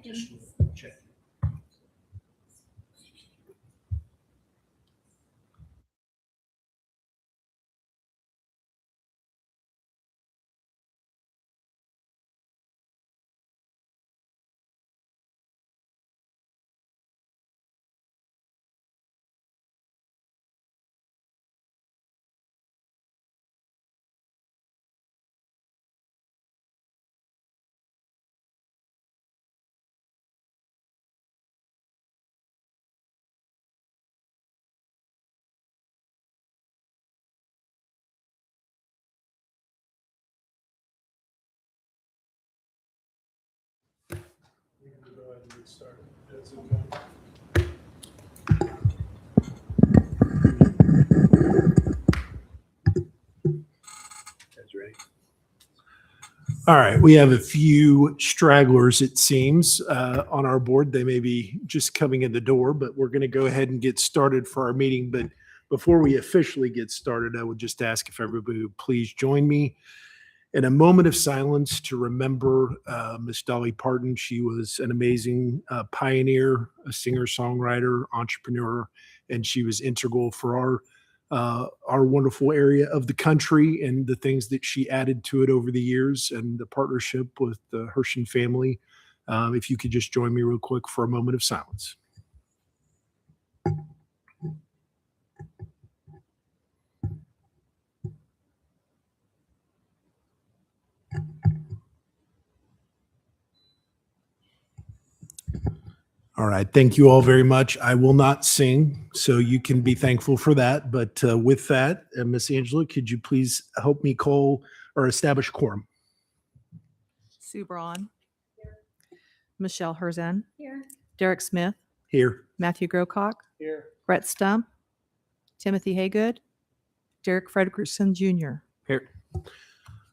Check. Go ahead and get started. That's okay. That's ready. All right, we have a few stragglers, it seems, on our board. They may be just coming in the door, but we're going to go ahead and get started for our meeting. But before we officially get started, I would just ask if everybody would please join me in a moment of silence to remember Miss Dolly Parton. She was an amazing pioneer, a singer-songwriter, entrepreneur, and she was integral for our wonderful area of the country and the things that she added to it over the years and the partnership with the Herschen family. If you could just join me real quick for a moment of silence. All right. Thank you all very much. I will not sing, so you can be thankful for that. But with that, Miss Angela, could you please help me call or establish quorum? Sue Braun. Here. Michelle Herzen. Here. Derek Smith. Here. Matthew Grocock. Here. Brett Stump. Timothy Haygood. Derek Fredrickson Jr. Here.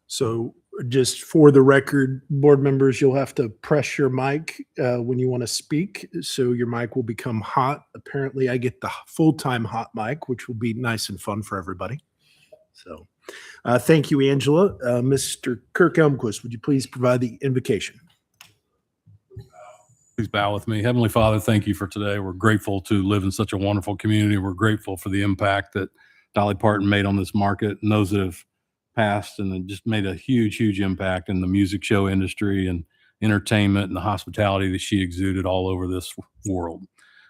So just for the record, board members, you'll have to press your mic when you want to speak. So your mic will become hot. Apparently I get the full-time hot mic, which will be nice and fun for everybody. So thank you, Angela. Mr. Kirk Elmquist, would you please provide the invocation? Please bow with me. Heavenly Father, thank you for today. We're grateful to live in such a wonderful community. We're grateful for the impact that Dolly Parton made on this market and those that have passed and just made a huge, huge impact in the music show industry and entertainment and the hospitality that she exuded all over this world.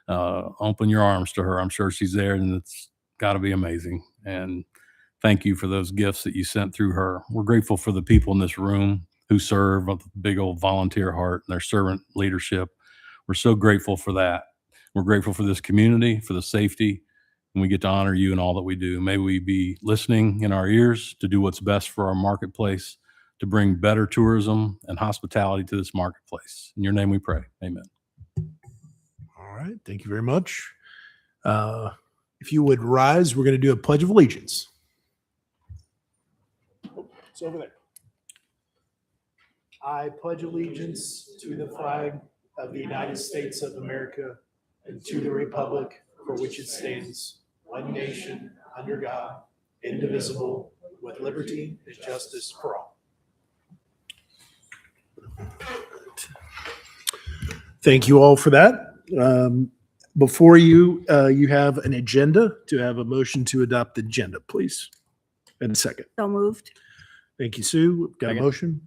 Open your arms to her. I'm sure she's there, and it's got to be amazing. And thank you for those gifts that you sent through her. We're grateful for the people in this room who serve with a big old volunteer heart and their servant leadership. We're so grateful for that. We're grateful for this community, for the safety, and we get to honor you in all that we do. May we be listening in our ears to do what's best for our marketplace, to bring better tourism and hospitality to this marketplace. In your name we pray. Amen. All right. Thank you very much. If you would rise, we're going to do a Pledge of Allegiance. Oh, it's over there. I pledge allegiance to the flag of the United States of America and to the republic for which it stands, one nation, under God, indivisible, with liberty and justice for all. Thank you all for that. Before you, you have an agenda. To have a motion to adopt the agenda, please. And a second. So moved. Thank you, Sue. We've got a motion.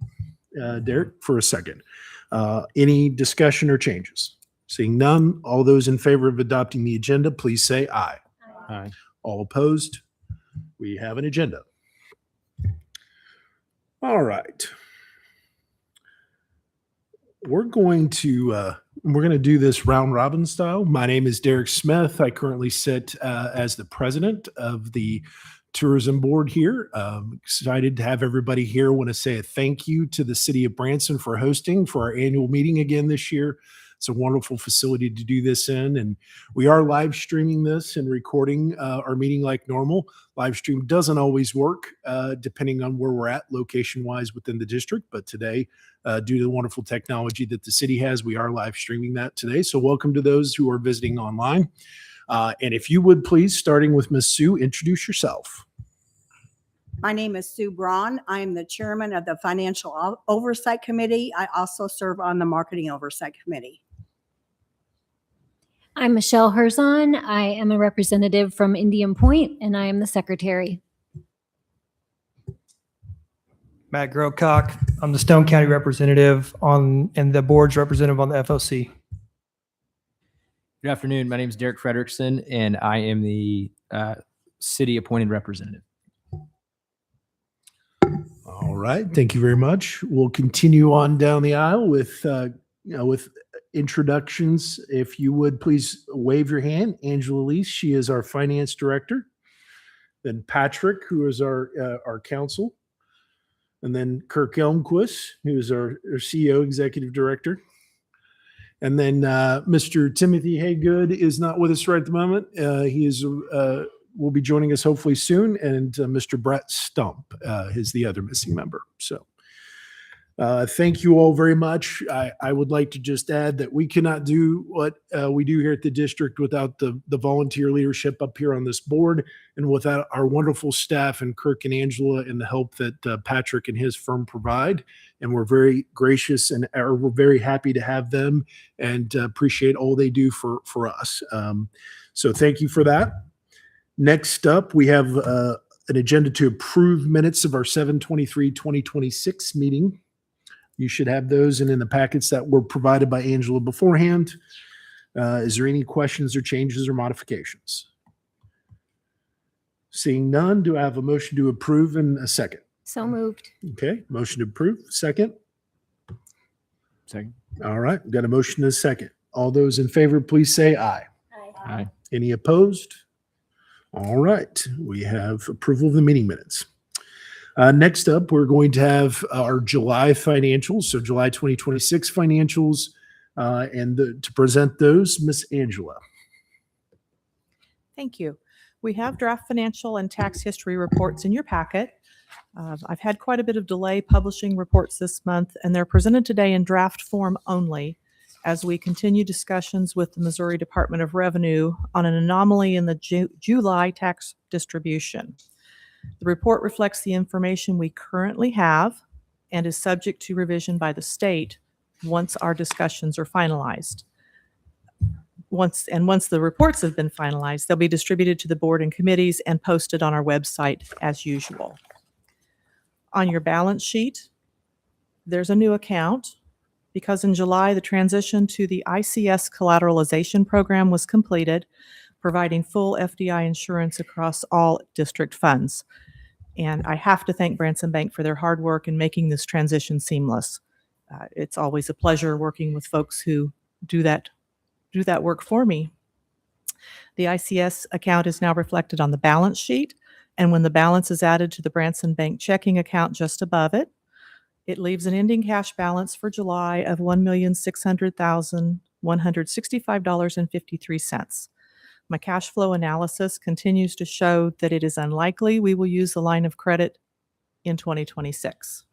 Derek, for a second. Any discussion or changes? Seeing none, all those in favor of adopting the agenda, please say aye. Aye. All opposed? We have an agenda. All right. We're going to do this round robin style. My name is Derek Smith. I currently sit as the president of the tourism board here. Excited to have everybody here. Want to say a thank you to the city of Branson for hosting for our annual meeting again this year. It's a wonderful facility to do this in, and we are live streaming this and recording our meeting like normal. Live stream doesn't always work depending on where we're at location wise within the district, but today due to the wonderful technology that the city has, we are live streaming that today. So welcome to those who are visiting online. And if you would please, starting with Ms. Sue, introduce yourself. My name is Sue Braun. I am the chairman of the Financial Oversight Committee. I also serve on the Marketing Oversight Committee. I'm Michelle Herzon. I am a representative from Indian Point, and I am the secretary. Matt Grocock. I'm the Stone County representative and the board's representative on the FOC. Good afternoon. My name is Derek Frederickson, and I am the city appointed representative. All right. Thank you very much. We'll continue on down the aisle with introductions. If you would please wave your hand. Angela Lease, she is our finance director. Then Patrick, who is our counsel. And then Kirk Elmquist, who is our CEO, executive director. And then Mr. Timothy Haygood is not with us right at the moment. He is will be joining us hopefully soon. And Mr. Brett Stump is the other missing member. So thank you all very much. I would like to just add that we cannot do what we do here at the district without the volunteer leadership up here on this board and without our wonderful staff and Kirk and Angela and the help that Patrick and his firm provide. And we're very gracious and we're very happy to have them and appreciate all they do for us. So thank you for that. Next up, we have an agenda to approve minutes of our 7/23/2026 meeting. You should have those and in the packets that were provided by Angela beforehand. Is there any questions or changes or modifications? Seeing none, do I have a motion to approve in a second? So moved. Okay, motion to approve. Second. Second. All right, got a motion and a second. All those in favor, please say aye. Aye. Any opposed? All right, we have approval of the meeting minutes. Next up, we're going to have our July financials, so July 2026 financials, and to present those, Miss Angela. Thank you. We have draft financial and tax history reports in your packet. I've had quite a bit of delay publishing reports this month, and they're presented today in draft form only as we continue discussions with the Missouri Department of Revenue on an anomaly in the July tax distribution. The report reflects the information we currently have and is subject to revision by the state once our discussions are finalized. Once the reports have been finalized, they'll be distributed to the board and committees and posted on our website as usual. On your balance sheet, there's a new account because in July, the transition to the ICS collateralization program was completed, providing full FDI insurance across all district funds. And I have to thank Branson Bank for their hard work in making this transition seamless. It's always a pleasure working with folks who do that work for me. The ICS account is now reflected on the balance sheet, and when the balance is added to the Branson Bank checking account just above it, it leaves an ending cash balance for July of $1,600,165.53. My cash flow analysis continues to show that it is unlikely we will use the line of credit in 2026.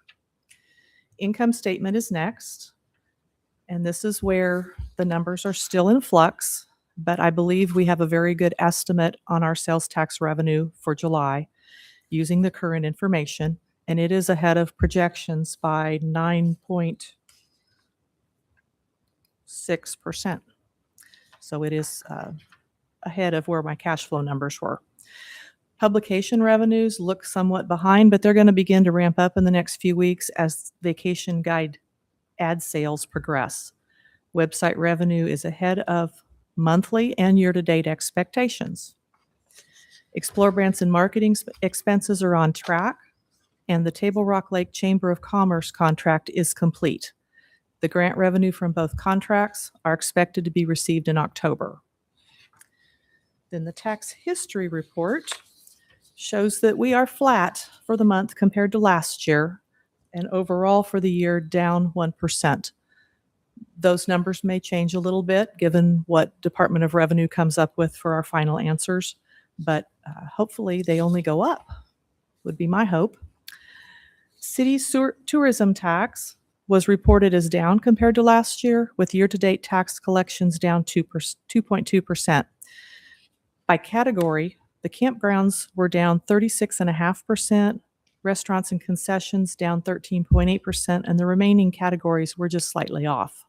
Income statement is next, and this is where the numbers are still in flux, but I believe we have a very good estimate on our sales tax revenue for July using the current information, and it is ahead of projections by 9.6%. So it is ahead of where my cash flow numbers were. Publication revenues look somewhat behind, but they're going to begin to ramp up in the next few weeks as vacation guide ad sales progress. Website revenue is ahead of monthly and year-to-date expectations. Explore Branson marketing expenses are on track, and the Table Rock Lake Chamber of Commerce contract is complete. The grant revenue from both contracts are expected to be received in October. Then the tax history report shows that we are flat for the month compared to last year, and overall for the year down 1%. Those numbers may change a little bit given what Department of Revenue comes up with for our final answers, but hopefully they only go up, would be my hope. City tourism tax was reported as down compared to last year, with year-to-date tax collections down 2.2%. By category, the campgrounds were down 36.5%, Restaurants and concessions down 13.8%, and the remaining categories were just slightly off.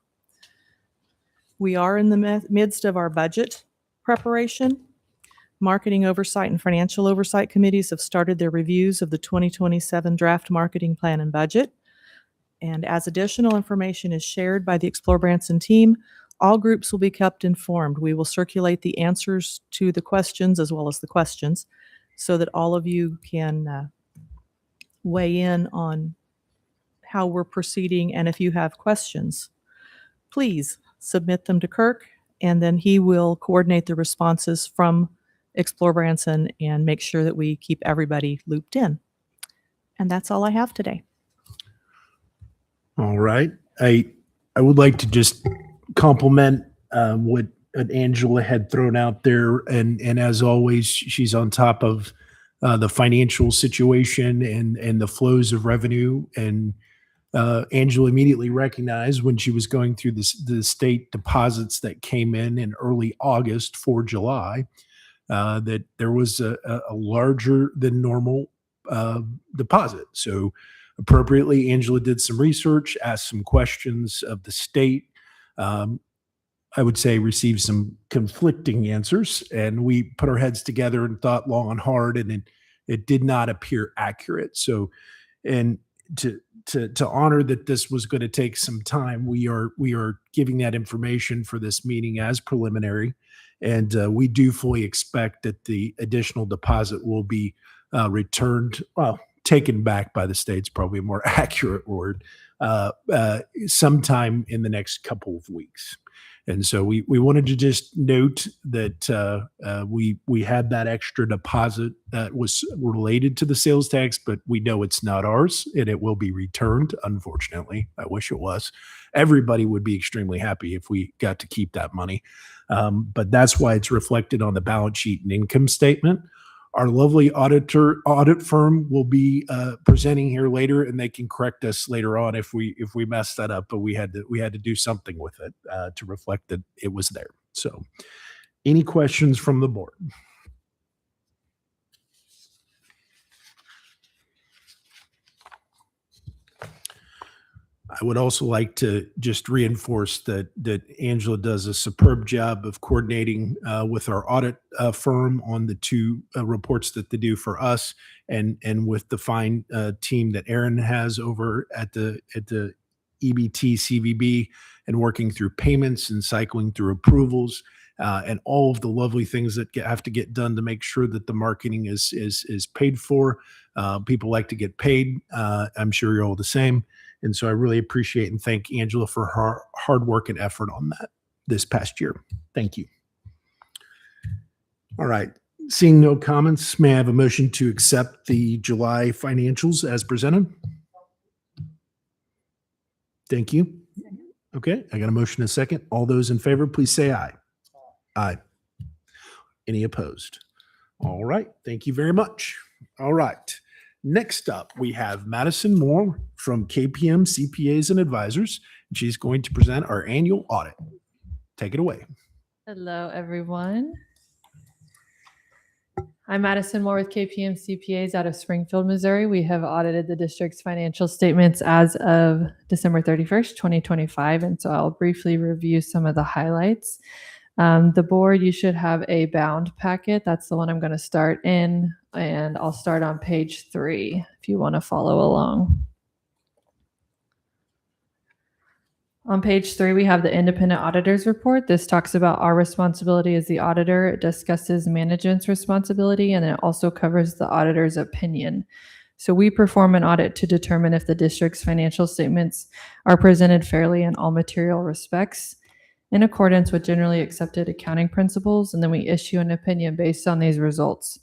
We are in the midst of our budget preparation. Marketing oversight and financial oversight committees have started their reviews of the 2027 draft marketing plan and budget. And as additional information is shared by the Explore Branson team, all groups will be kept informed. We will circulate the answers to the questions as well as the questions so that all of you can weigh in on how we're proceeding. And if you have questions, please submit them to Kirk, and then he will coordinate the responses from Explore Branson and make sure that we keep everybody looped in. And that's all I have today. All right. I would like to just compliment what Angela had thrown out there. And as always, she's on top of the financial situation and the flows of revenue. And Angela immediately recognized when she was going through the state deposits that came in early August for July, that there was a larger than normal deposit. So appropriately, Angela did some research, asked some questions of the state. I would say received some conflicting answers, and we put our heads together and thought long and hard, and it did not appear accurate. So, and to honor that this was going to take some time, we are giving that information for this meeting as preliminary, and we do fully expect that the additional deposit will be returned, well, taken back by the state's probably a more accurate word, sometime in the next couple of weeks. And so we wanted to just note that we had that extra deposit that was related to the sales tax, but we know it's not ours and it will be returned. Unfortunately, I wish it was. Everybody would be extremely happy if we got to keep that money. But that's why it's reflected on the balance sheet and income statement. Our lovely audit firm will be presenting here later, and they can correct us later on if we mess that up. But we had to do something with it to reflect that it was there. So, any questions from the board? I would also like to just reinforce that Angela does a superb job of coordinating with our audit firm on the two reports that they do for us, and with the fine team that Aaron has over at the EBT CVB, and working through payments and cycling through approvals and all of the lovely things that have to get done to make sure that the marketing is paid for. People like to get paid. I'm sure you're all the same. And so I really appreciate and thank Angela for her hard work and effort on that this past year. Thank you. All right. Seeing no comments, may I have a motion to accept the July financials as presented? Thank you. Okay, I got a motion and a second. All those in favor, please say aye. Aye. Any opposed? All right. Thank you very much. All right. Next up, we have Madison Moore from KPM CPAs and Advisors. She's going to present our annual audit. Take it away. Hello, everyone. I'm Madison Moore with KPM CPAs out of Springfield, Missouri. We have audited the district's financial statements as of December 31st, 2025. And so I'll briefly review some of the highlights. The board, you should have a bound packet. That's the one I'm going to start in. And I'll start on page 3 if you want to follow along. On page 3, we have the independent auditor's report. This talks about our responsibility as the auditor. It discusses management's responsibility, and it also covers the auditor's opinion. So we perform an audit to determine if the district's financial statements are presented fairly in all material respects in accordance with generally accepted accounting principles, and then we issue an opinion based on these results.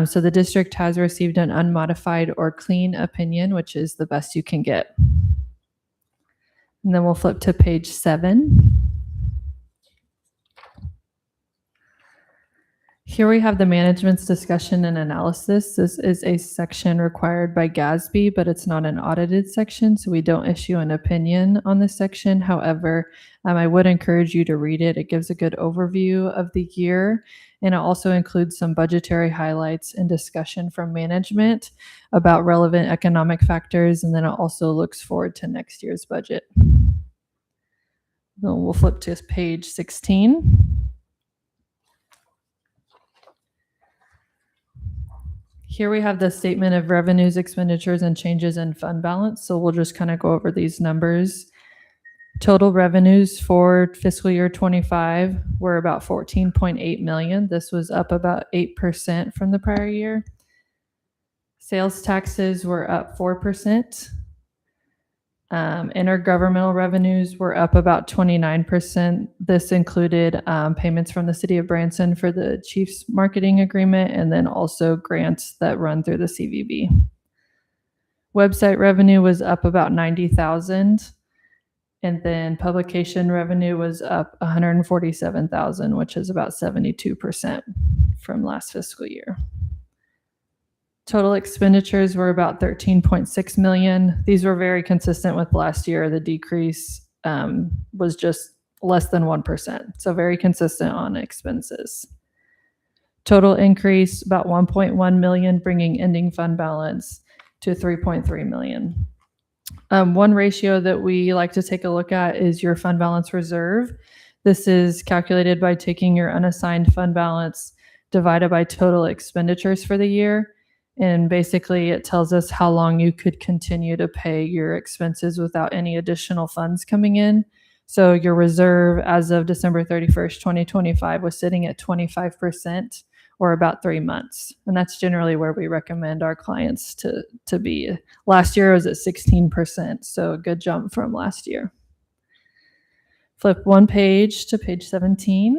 So the district has received an unmodified or clean opinion, which is the best you can get. And then we'll flip to page 7. Here we have the management's discussion and analysis. This is a section required by GASB, but it's not an audited section, so we don't issue an opinion on this section. However, I would encourage you to read it. It gives a good overview of the year, and it also includes some budgetary highlights and discussion from management about relevant economic factors, and then it also looks forward to next year's budget. Then we'll flip to page 16. Here we have the statement of revenues, expenditures, and changes in fund balance. So we'll just kind of go over these numbers. Total revenues for fiscal year 25 were about 14.8 million. This was up about 8% from the prior year. Sales taxes were up 4%. Intergovernmental revenues were up about 29%. This included payments from the city of Branson for the Chiefs marketing agreement, and then also grants that run through the CVB. Website revenue was up about 90,000, and then publication revenue was up 147,000, which is about 72% from last fiscal year. Total expenditures were about 13.6 million. These were very consistent with last year. The decrease was just less than 1%, so very consistent on expenses. Total increase about 1.1 million, bringing ending fund balance to 3.3 million. One ratio that we like to take a look at is your fund balance reserve. This is calculated by taking your unassigned fund balance divided by total expenditures for the year. And basically it tells us how long you could continue to pay your expenses without any additional funds coming in. So your reserve as of December 31st, 2025 was sitting at 25%, or about 3 months. And that's generally where we recommend our clients to be. Last year it was at 16%, so a good jump from last year. Flip one page to page 17.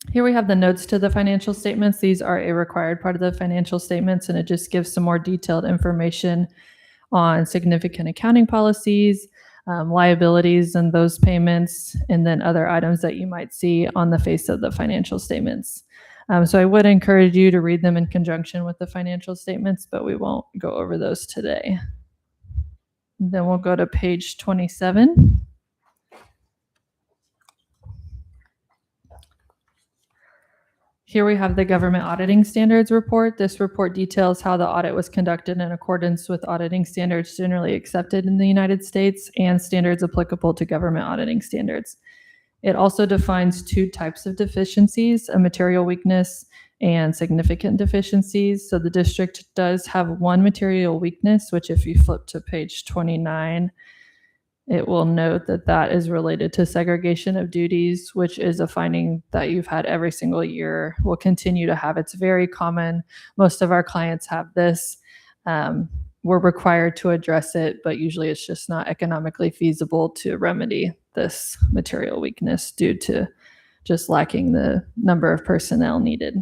Here we have the notes to the financial statements. These are a required part of the financial statements, and it just gives some more detailed information on significant accounting policies, liabilities and those payments, and then other items that you might see on the face of the financial statements. So I would encourage you to read them in conjunction with the financial statements, but we won't go over those today. Then we'll go to page 27. Here we have the government auditing standards report. This report details how the audit was conducted in accordance with auditing standards generally accepted in the United States and standards applicable to government auditing standards. It also defines two types of deficiencies, a material weakness and significant deficiencies. So the district does have one material weakness, which if you flip to page 29, it will note that that is related to segregation of duties, which is a finding that you've had every single year, will continue to have. It's very common. Most of our clients have this. We're required to address it, but usually it's just not economically feasible to remedy this material weakness due to just lacking the number of personnel needed.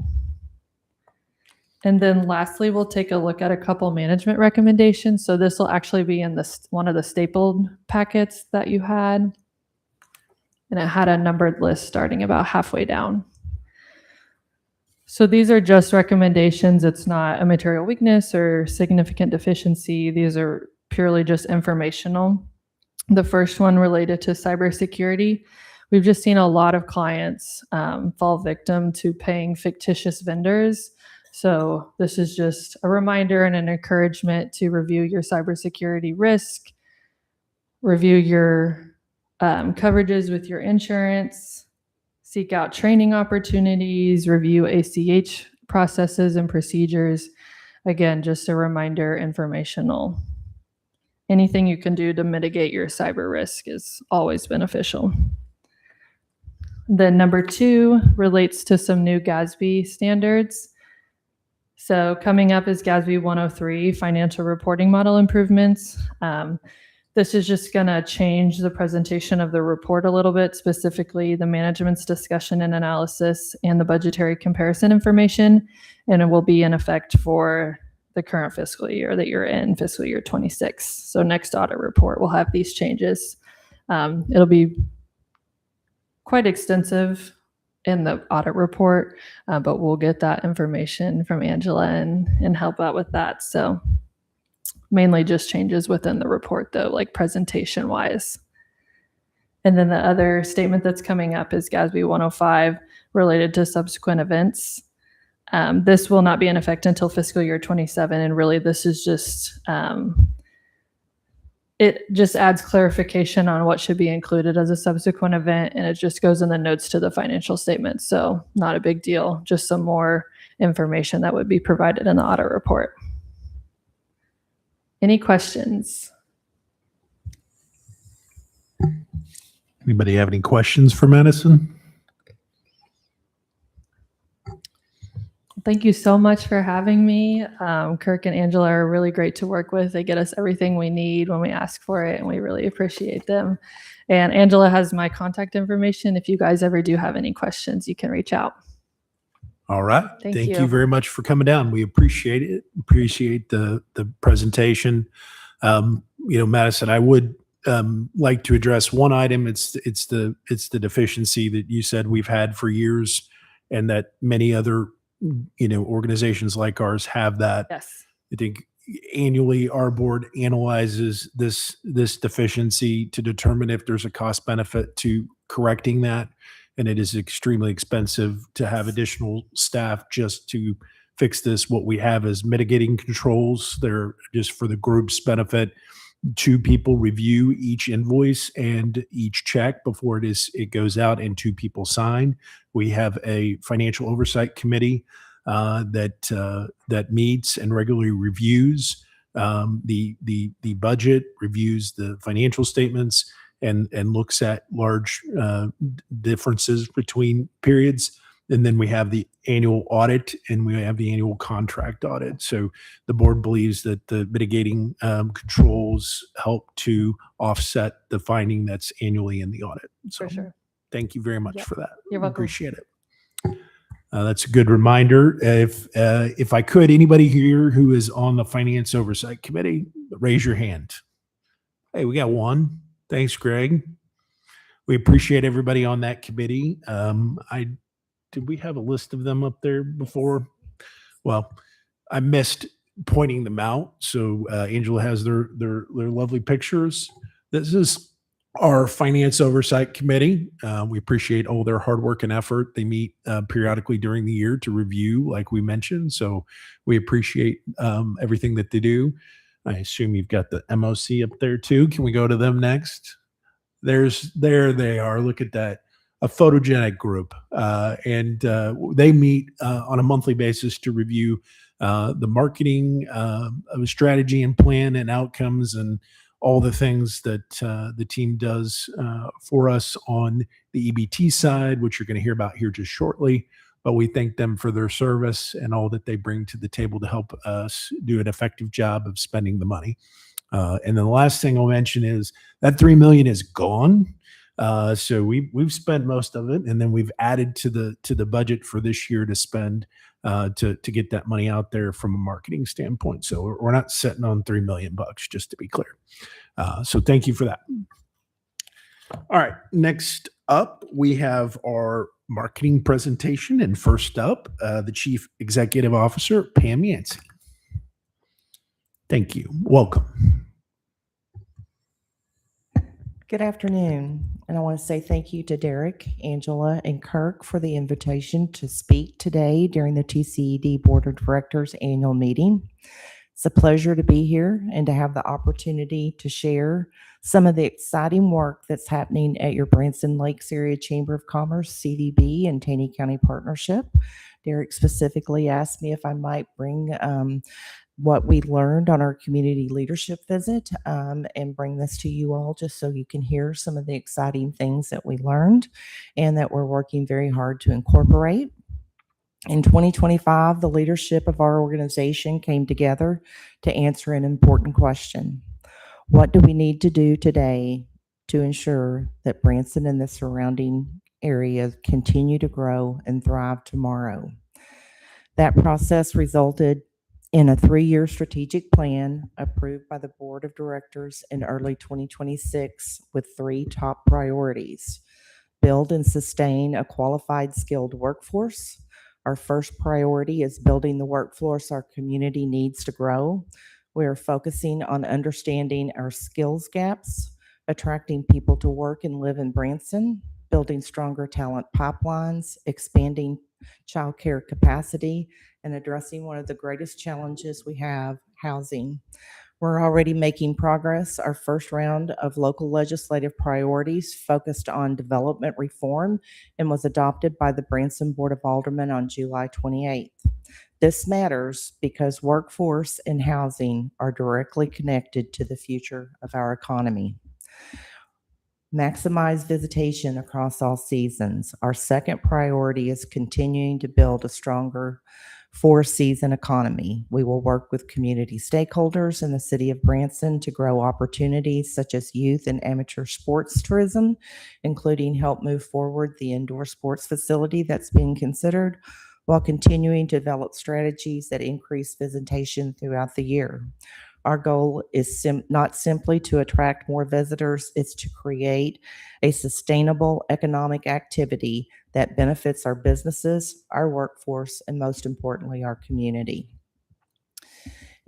And then lastly, we'll take a look at a couple management recommendations. So this will actually be in one of the stapled packets that you had. And it had a numbered list starting about halfway down. So these are just recommendations. It's not a material weakness or significant deficiency. These are purely just informational. The first one related to cybersecurity. We've just seen a lot of clients fall victim to paying fictitious vendors. So this is just a reminder and an encouragement to review your cybersecurity risk, review your coverages with your insurance, seek out training opportunities, review ACH processes and procedures. Again, just a reminder, informational. Anything you can do to mitigate your cyber risk is always beneficial. Then number 2 relates to some new GASB standards. So coming up is GASB 103, financial reporting model improvements. This is just going to change the presentation of the report a little bit, specifically the management's discussion and analysis and the budgetary comparison information, and it will be in effect for the current fiscal year that you're in, fiscal year 26. So next audit report will have these changes. It'll be quite extensive in the audit report, but we'll get that information from Angela and help out with that. So mainly just changes within the report though, like presentation wise. And then the other statement that's coming up is GASB 105 related to subsequent events. This will not be in effect until fiscal year 27. And really this is just, it just adds clarification on what should be included as a subsequent event. And it just goes in the notes to the financial statement. So not a big deal, just some more information that would be provided in the audit report. Any questions? Anybody have any questions for Madison? Thank you so much for having me. Kirk and Angela are really great to work with. They get us everything we need when we ask for it, and we really appreciate them. And Angela has my contact information. If you guys ever do have any questions, you can reach out. All right. Thank Thank you. you very much for coming down. We appreciate it. Appreciate the presentation. Madison, I would like to address one item. It's the deficiency that you said we've had for years, and that many other organizations like ours have that. Yes. I think annually our board analyzes this deficiency to determine if there's a cost benefit to correcting that. And it is extremely expensive to have additional staff just to fix this. What we have is mitigating controls. They're just for the group's benefit. 2 people review each invoice and each check before it goes out, and 2 people sign. We have a financial oversight committee that meets and regularly reviews the budget, reviews the financial statements, and looks at large differences between periods. And then we have the annual audit, and we have the annual contract audit. So the board believes that the mitigating controls help to offset the finding that's annually in the audit. So For sure. thank you very much Yep. for that. You're welcome. Appreciate it. That's a good reminder. If I could, anybody here who is on the Finance Oversight Committee, raise your hand. Hey, we got one. Thanks, Greg. We appreciate everybody on that committee. Did we have a list of them up there before? Well, I missed pointing them out. So Angela has their lovely pictures. This is our Finance Oversight Committee. We appreciate all their hard work and effort. They meet periodically during the year to review, like we mentioned. So we appreciate everything that they do. I assume you've got the MOC up there too. Can we go to them next? There they are. Look at that. A photogenic group. And they meet on a monthly basis to review the marketing strategy and plan and outcomes and all the things that the team does for us on the EBT side, which you're going to hear about here just shortly. But we thank them for their service and all that they bring to the table to help us do an effective job of spending the money. And then the last thing I'll mention is that $3 million is gone. So we've spent most of it, and then we've added to the budget for this year to spend to get that money out there from a marketing standpoint. So we're not sitting on $3 million, just to be clear. So thank you for that. All right, next up we have our marketing presentation, and first up, the Chief Executive Officer, Pam Yancey. Thank you. Welcome. Good afternoon, and I want to say thank you to Derek, Angela, and Kirk for the invitation to speak today during the TCED Board of Directors annual meeting. It's a pleasure to be here and to have the opportunity to share some of the exciting work that's happening at your Branson Lakes Area Chamber of Commerce, CDB, and Taney County Partnership. Derek specifically asked me if I might bring what we learned on our community leadership visit and bring this to you all just so you can hear some of the exciting things that we learned and that we're working very hard to incorporate. In 2025, the leadership of our organization came together to answer an important question. What do we need to do today to ensure that Branson and the surrounding area continue to grow and thrive tomorrow? That process resulted in a 3-year strategic plan approved by the Board of Directors in early 2026 with 3 top priorities. build and sustain a qualified, skilled workforce. Our first priority is building the workforce our community needs to grow. We are focusing on understanding our skills gaps, attracting people to work and live in Branson, building stronger talent pipelines, expanding childcare capacity, and addressing one of the greatest challenges we have, housing. We're already making progress. Our first round of local legislative priorities focused on development reform and was adopted by the Branson Board of Aldermen on July 28th. This matters because workforce and housing are directly connected to the future of our economy. Maximize visitation across all seasons. Our second priority is continuing to build a stronger four-season economy. We will work with community stakeholders in the city of Branson to grow opportunities such as youth and amateur sports tourism, including help move forward the indoor sports facility that's being considered, while continuing to develop strategies that increase visitation throughout the year. Our goal is not simply to attract more visitors, it's to create a sustainable economic activity that benefits our businesses, our workforce, and most importantly, our community.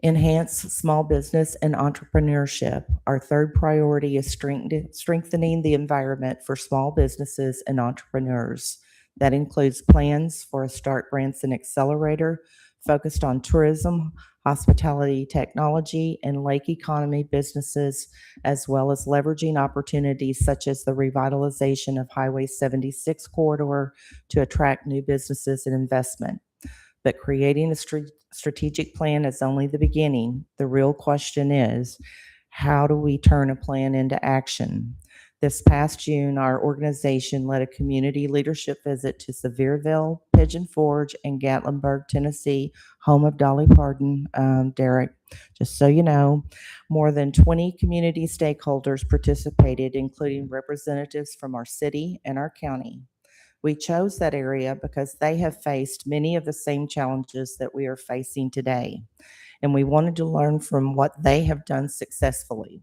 Enhance small business and entrepreneurship. Our third priority is strengthening the environment for small businesses and entrepreneurs. That includes plans for a Start Branson Accelerator focused on tourism, hospitality, technology, and lake economy businesses, as well as leveraging opportunities such as the revitalization of Highway 76 corridor to attract new businesses and investment. But creating a strategic plan is only the beginning. The real question is, how do we turn a plan into action? This past June, our organization led a community leadership visit to Sevierville, Pigeon Forge, and Gatlinburg, Tennessee, home of Dolly Parton. Derek, just so you know, more than 20 community stakeholders participated, including representatives from our city and our county. We chose that area because they have faced many of the same challenges that we are facing today, and we wanted to learn from what they have done successfully.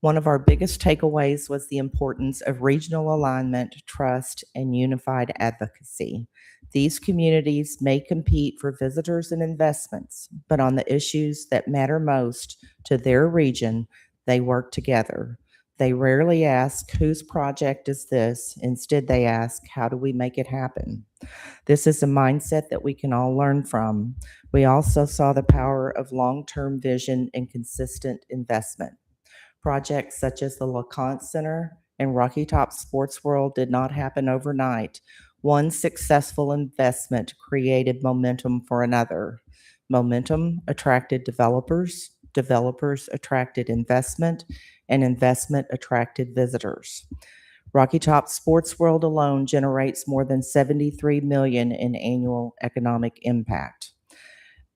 One of our biggest takeaways was the importance of regional alignment, trust, and unified advocacy. These communities may compete for visitors and investments, but on the issues that matter most to their region, they work together. They rarely ask, whose project is this? Instead, they ask, how do we make it happen? This is a mindset that we can all learn from. We also saw the power of long-term vision and consistent investment. Projects such as the LeConte Center and Rocky Top Sports World did not happen overnight. One successful investment created momentum for another. Momentum attracted developers, developers attracted investment, and investment attracted visitors. Rocky Top Sports World alone generates more than $73 million in annual economic impact.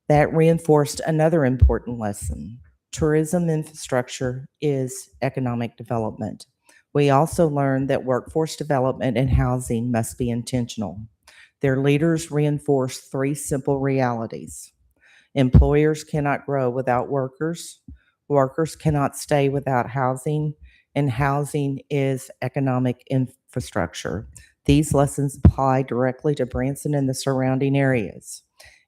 That reinforced another important lesson. Tourism infrastructure is economic development. We also learned that workforce development and housing must be intentional. Their leaders reinforced three simple realities. Employers cannot grow without workers. Workers cannot stay without housing, and housing is economic infrastructure. These lessons apply directly to Branson and the surrounding areas.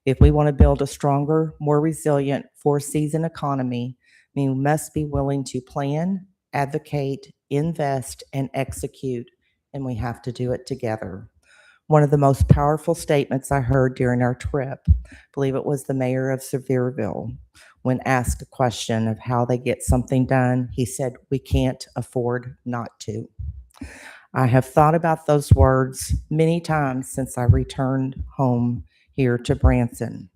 If we want to build a stronger, more resilient four-season economy, we must be willing to plan, advocate, invest, and execute, and we have to do it together. One of the most powerful statements I heard during our trip, I believe it was the mayor of Sevierville, when asked a question of how they get something done, he said, "We can't afford not to." I have thought about those words many times since I returned home here to Branson.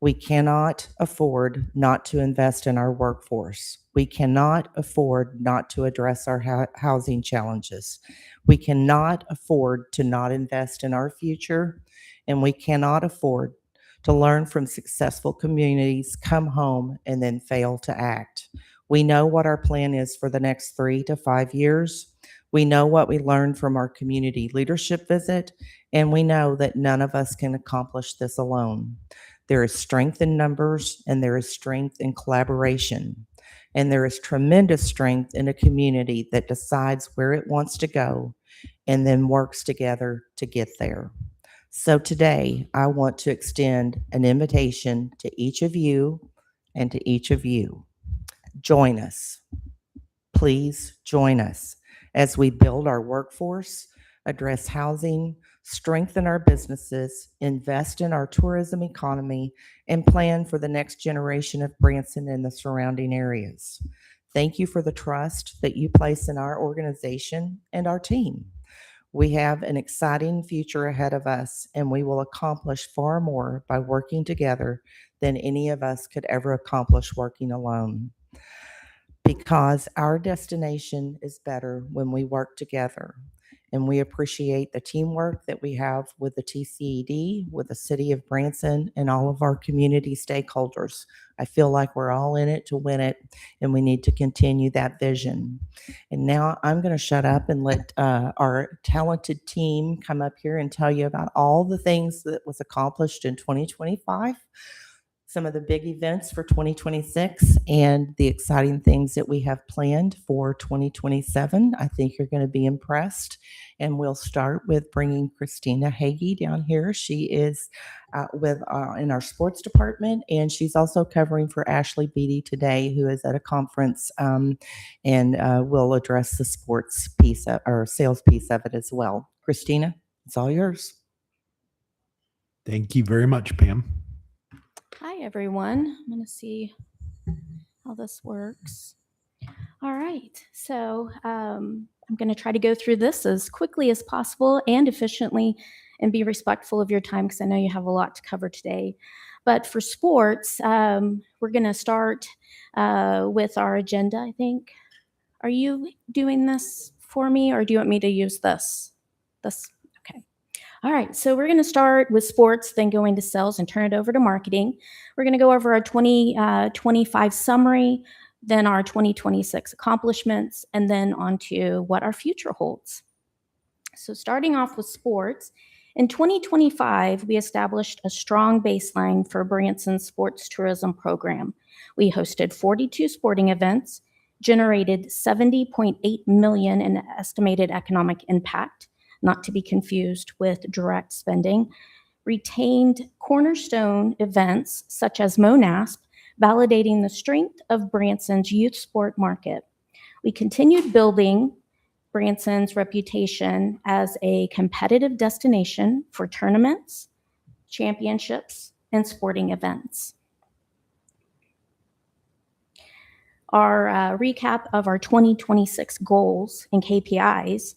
We cannot afford not to invest in our workforce. We cannot afford not to address our housing challenges. We cannot afford to not invest in our future, and we cannot afford to learn from successful communities, come home, and then fail to act. We know what our plan is for the next 3 to 5 years. We know what we learned from our community leadership visit, and we know that none of us can accomplish this alone. There is strength in numbers, and there is strength in collaboration. And there is tremendous strength in a community that decides where it wants to go and then works together to get there. So today, I want to extend an invitation to each of you and to each of you. Join us. Please join us as we build our workforce, address housing, strengthen our businesses, invest in our tourism economy, and plan for the next generation of Branson and the surrounding areas. Thank you for the trust that you place in our organization and our team. We have an exciting future ahead of us, and we will accomplish far more by working together than any of us could ever accomplish working alone. Because our destination is better when we work together. And we appreciate the teamwork that we have with the TCED, with the City of Branson, and all of our community stakeholders. I feel like we're all in it to win it, and we need to continue that vision. And now I'm going to shut up and let our talented team come up here and tell you about all the things that was accomplished in 2025. Some of the big events for 2026 and the exciting things that we have planned for 2027. I think you're going to be impressed. And we'll start with bringing Christina Hagee down here. She is in our sports department, and she's also covering for Ashley Beatty today, who is at a conference and will address the sports piece or sales piece of it as well. Christina, it's all yours. Thank you very much, Pam. Hi, everyone. I'm going to see how this works. All right. So I'm going to try to go through this as quickly as possible and efficiently and be respectful of your time because I know you have a lot to cover today. But for sports, we're going to start with our agenda, I think. Are you doing this for me, or do you want me to use this? Okay. All right, so we're going to start with sports, then go into sales and turn it over to marketing. We're going to go over our 2025 summary, then our 2026 accomplishments, and then on to what our future holds. So starting off with sports, in 2025, we established a strong baseline for Branson's sports tourism program. We hosted 42 sporting events, generated $70.8 million in estimated economic impact, not to be confused with direct spending, retained cornerstone events such as MONASP, validating the strength of Branson's youth sport market. We continued building Branson's reputation as a competitive destination for tournaments, championships, and sporting events. Our recap of our 2026 goals and KPIs.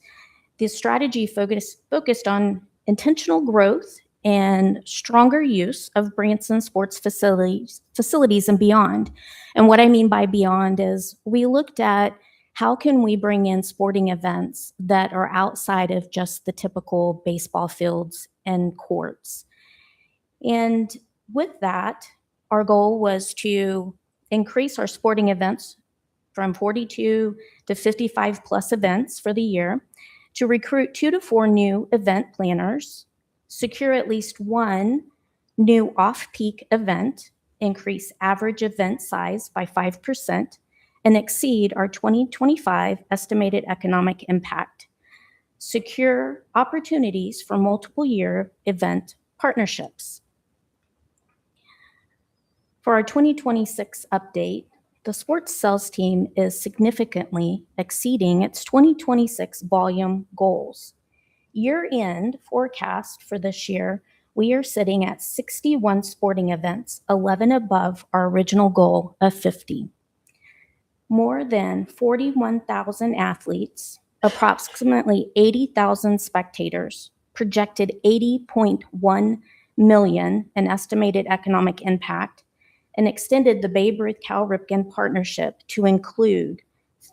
The strategy focused on intentional growth and stronger use of Branson sports facilities and beyond. And what I mean by beyond is we looked at how can we bring in sporting events that are outside of just the typical baseball fields and courts. And with that, our goal was to increase our sporting events from 42 to 55 plus events for the year, to recruit 2 to 4 new event planners, secure at least 1 new off-peak event, increase average event size by 5%, and exceed our 2025 estimated economic impact, secure opportunities for multiple year event partnerships. For our 2026 update, the sports sales team is significantly exceeding its 2026 volume goals. Year-end forecast for this year, we are sitting at 61 sporting events, 11 above our original goal of 50. More than 41,000 athletes, approximately 80,000 spectators, projected $80.1 million in estimated economic impact, and extended the Babe Ruth Cal Ripken partnership to include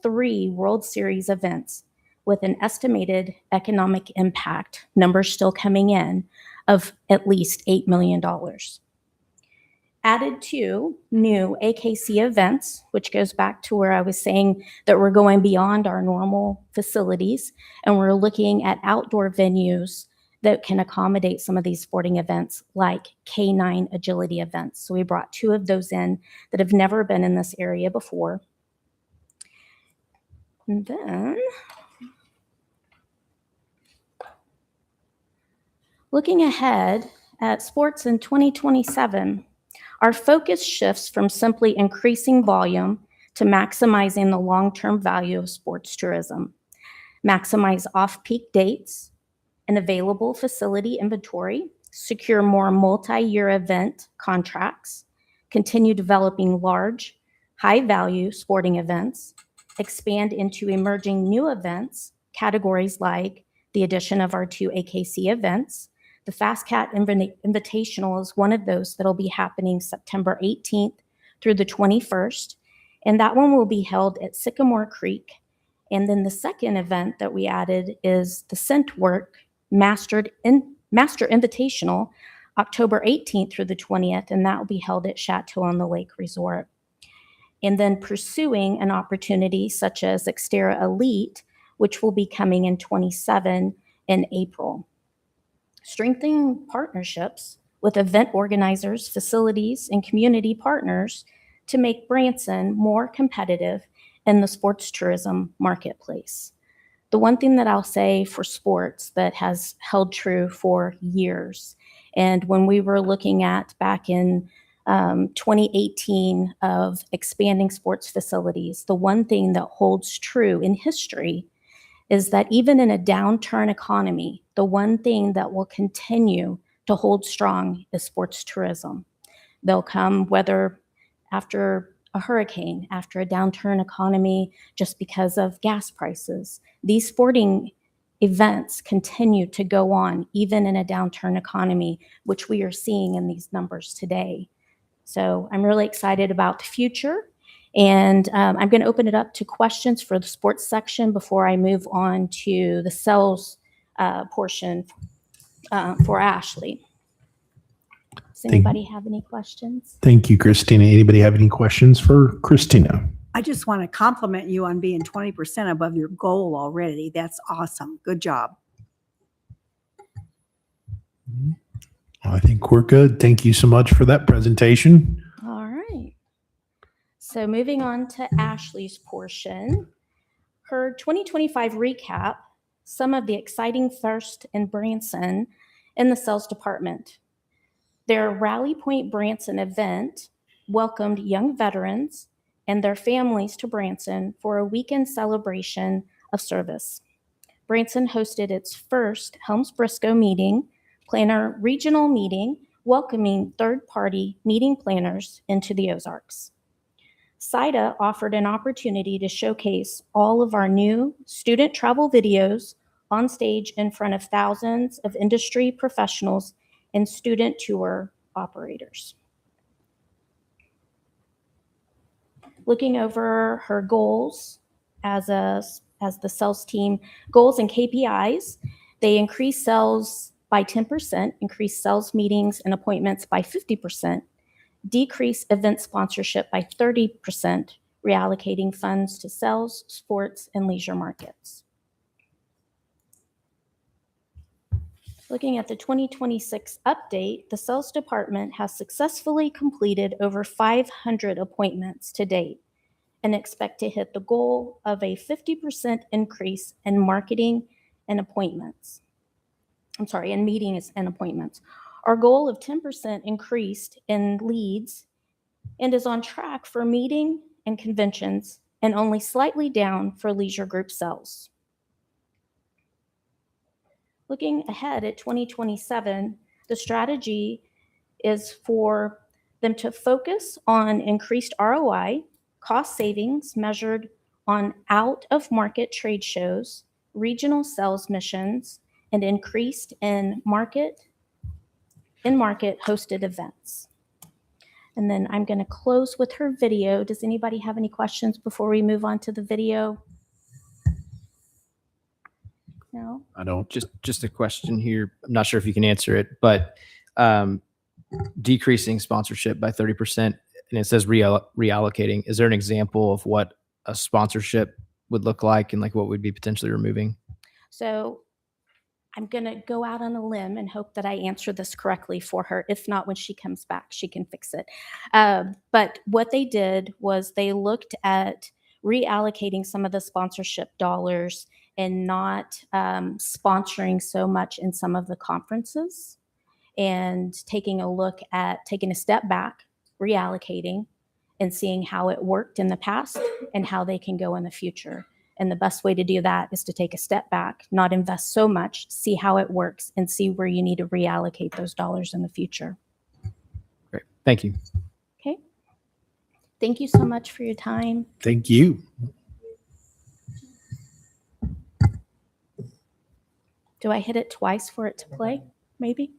3 World Series events with an estimated economic impact, numbers still coming in, of at least $8 million. Added 2 new AKC events, which goes back to where I was saying that we're going beyond our normal facilities, and we're looking at outdoor venues that can accommodate some of these sporting events like K9 agility events. So we brought 2 of those in that have never been in this area before. And then Looking ahead at sports in 2027, our focus shifts from simply increasing volume to maximizing the long-term value of sports tourism. Maximize off-peak dates and available facility inventory, secure more multi-year event contracts, continue developing large, high-value sporting events, expand into emerging new events, categories like the addition of our 2 AKC events. The Fast Cat Invitational is one of those that'll be happening September 18th through the 21st, and that one will be held at Sycamore Creek. And then the second event that we added is the Scent Work Master Invitational, October 18th through the 20th, and that will be held at Chateau on the Lake Resort. And then pursuing an opportunity such as Xterra Elite, which will be coming in 27 in April. Strengthening partnerships with event organizers, facilities, and community partners to make Branson more competitive in the sports tourism marketplace. The one thing that I'll say for sports that has held true for years, and when we were looking at back in 2018 of expanding sports facilities, the one thing that holds true in history is that even in a downturn economy, the one thing that will continue to hold strong is sports tourism. They'll come whether after a hurricane, after a downturn economy, just because of gas prices. These sporting events continue to go on even in a downturn economy, which we are seeing in these numbers today. So I'm really excited about the future. And I'm going to open it up to questions for the sports section before I move on to the sales portion for Ashley. Does anybody have any questions? Thank you, Christina. Anybody have any questions for Christina? I just want to compliment you on being 20% above your goal already. That's awesome. Good job. I think we're good. Thank you so much for that presentation. All right. So moving on to Ashley's portion, her 2025 recap, some of the exciting first in Branson in the sales department. Their Rally Point Branson event welcomed young veterans and their families to Branson for a weekend celebration of service. Branson hosted its first Helms-Briscoe meeting, planner regional meeting, welcoming third-party meeting planners into the Ozarks. SIDA offered an opportunity to showcase all of our new student travel videos on stage in front of thousands of industry professionals and student tour operators. Looking over her goals as the sales team, goals and KPIs, they increased sales by 10%, increased sales meetings and appointments by 50%, decreased event sponsorship by 30%, reallocating funds to sales, sports, and leisure markets. Looking at the 2026 update, the sales department has successfully completed over 500 appointments to date and expect to hit the goal of a 50% increase in marketing and appointments. In meetings and appointments. Our goal of 10% increased in leads and is on track for meeting and conventions and only slightly down for leisure group sales. Looking ahead at 2027, the strategy is for them to focus on increased ROI, cost savings measured on out-of-market trade shows, regional sales missions, and increased in-market hosted events. And then I'm going to close with her video. Does anybody have any questions before we move on to the video? No? I don't. Just a question here. I'm not sure if you can answer it, but decreasing sponsorship by 30%, and it says reallocating. Is there an example of what a sponsorship would look like and like what would be potentially removing? So I'm going to go out on a limb and hope that I answer this correctly for her. If not, when she comes back, she can fix it. But what they did was they looked at reallocating some of the sponsorship dollars and not sponsoring so much in some of the conferences, and taking a step back, reallocating, and seeing how it worked in the past and how they can go in the future. And the best way to do that is to take a step back, not invest so much, see how it works, and see where you need to reallocate those dollars in the future. Great. Thank you. Okay. Thank you so much for your time. Thank you. Do I hit it twice for it to play? Maybe?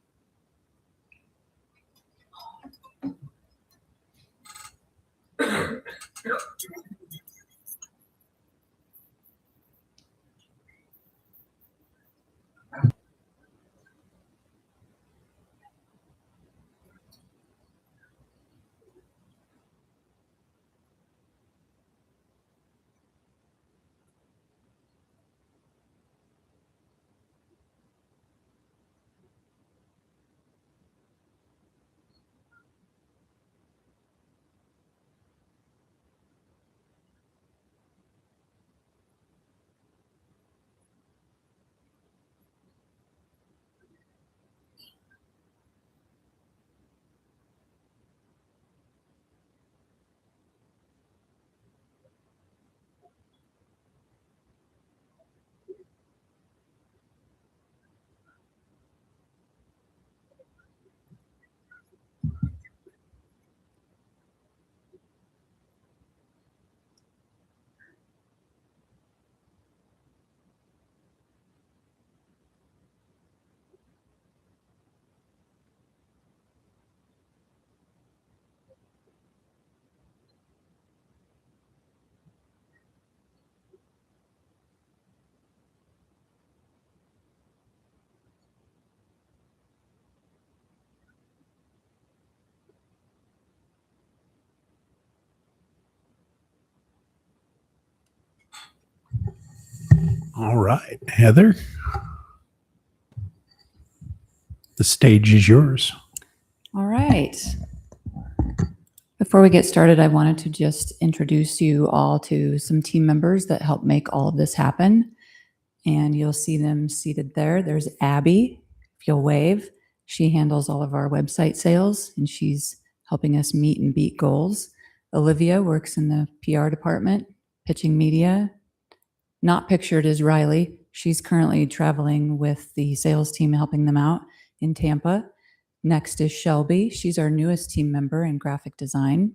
All right, Heather. The stage is yours. All right. Before we get started, I wanted to just introduce you all to some team members that help make all of this happen. And you'll see them seated there. There's Abby, if you'll wave. She handles all of our website sales, and she's helping us meet and beat goals. Olivia works in the PR department, pitching media. Not pictured is Riley. She's currently traveling with the sales team, helping them out in Tampa. Next is Shelby. She's our newest team member in graphic design.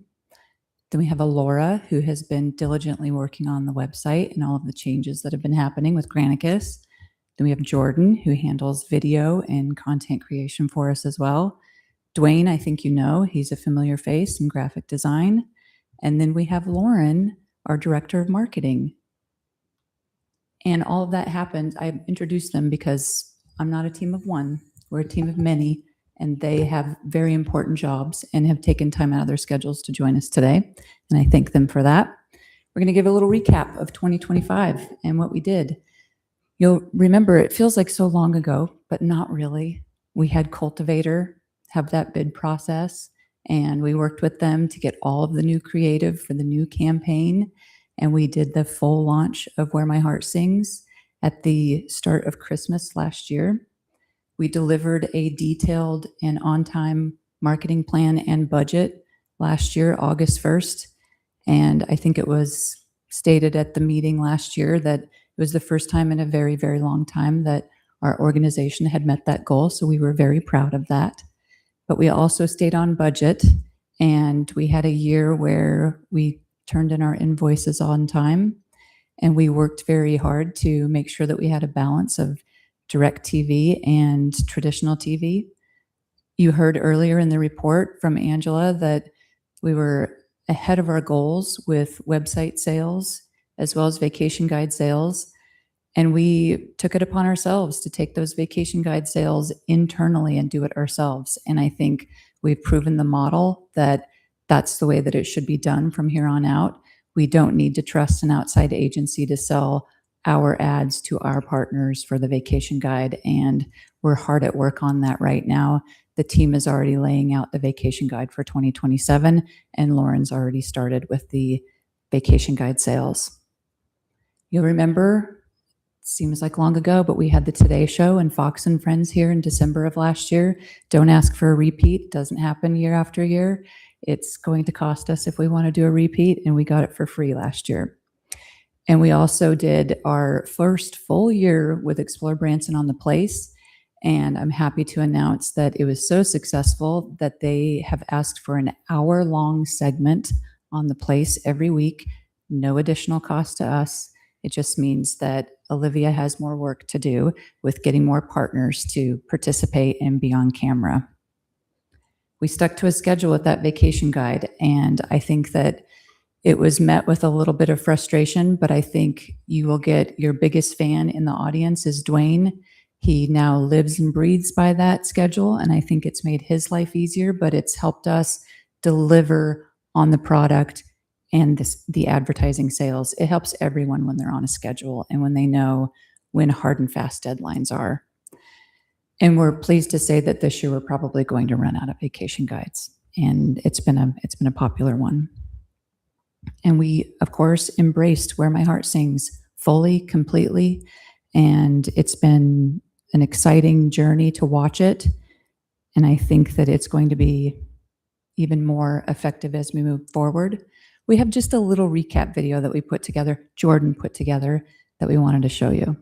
Then we have Alora, who has been diligently working on the website and all of the changes that have been happening with Granicus. Then we have Jordan, who handles video and content creation for us as well. Dwayne, I think you know, he's a familiar face in graphic design. And then we have Lauren, our director of marketing. And all of that happened. I introduced them because I'm not a team of one. We're a team of many, and they have very important jobs and have taken time out of their schedules to join us today. And I thank them for that. We're going to give a little recap of 2025 and what we did. You'll remember it feels like so long ago, but not really. We had Cultivator have that bid process, and we worked with them to get all of the new creative for the new campaign. And we did the full launch of Where My Heart Sings at the start of Christmas last year. We delivered a detailed and on-time marketing plan and budget last year, August 1st. And I think it was stated at the meeting last year that it was the first time in a very, very long time that our organization had met that goal. So we were very proud of that. But we also stayed on budget, and we had a year where we turned in our invoices on time, and we worked very hard to make sure that we had a balance of direct TV and traditional TV. You heard earlier in the report from Angela that we were ahead of our goals with website sales as well as vacation guide sales. And we took it upon ourselves to take those vacation guide sales internally and do it ourselves. And I think we've proven the model that that's the way that it should be done from here on out. We don't need to trust an outside agency to sell our ads to our partners for the vacation guide. And we're hard at work on that right now. The team is already laying out the vacation guide for 2027, and Lauren's already started with the vacation guide sales. You'll remember seems like long ago, but we had the Today Show and Fox and Friends here in December of last year. Don't ask for a repeat. Doesn't happen year after year. It's going to cost us if we want to do a repeat, and we got it for free last year. And we also did our first full year with Explore Branson on the Place. And I'm happy to announce that it was so successful that they have asked for an hour-long segment on the Place every week. No additional cost to us. It just means that Olivia has more work to do with getting more partners to participate and be on camera. We stuck to a schedule with that vacation guide, and I think that it was met with a little bit of frustration, but I think you will get your biggest fan in the audience is Dwayne. He now lives and breathes by that schedule, and I think it's made his life easier, but it's helped us deliver on the product and the advertising sales. It helps everyone when they're on a schedule and when they know when hard and fast deadlines are. And we're pleased to say that this year we're probably going to run out of vacation guides, and it's been a popular one. And we, of course, embraced Where My Heart Sings fully, completely, and it's been an exciting journey to watch it. And I think that it's going to be even more effective as we move forward. We have just a little recap video that we put together, Jordan put together, that we wanted to show you.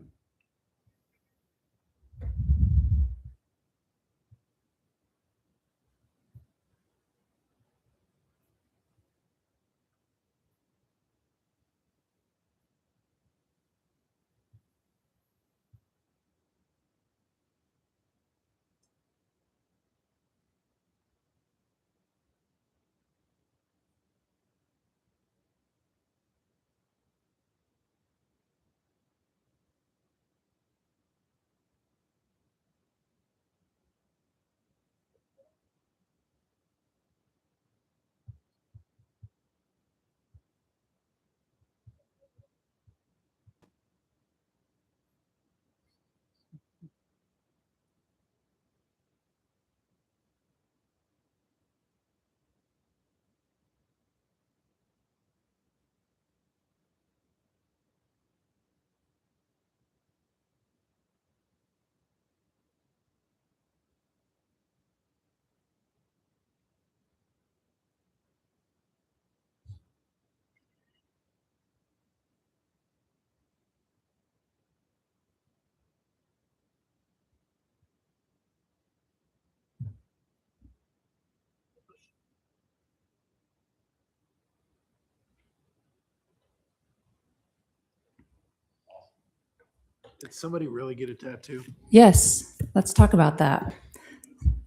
Did somebody really get a tattoo? Yes, let's talk about that.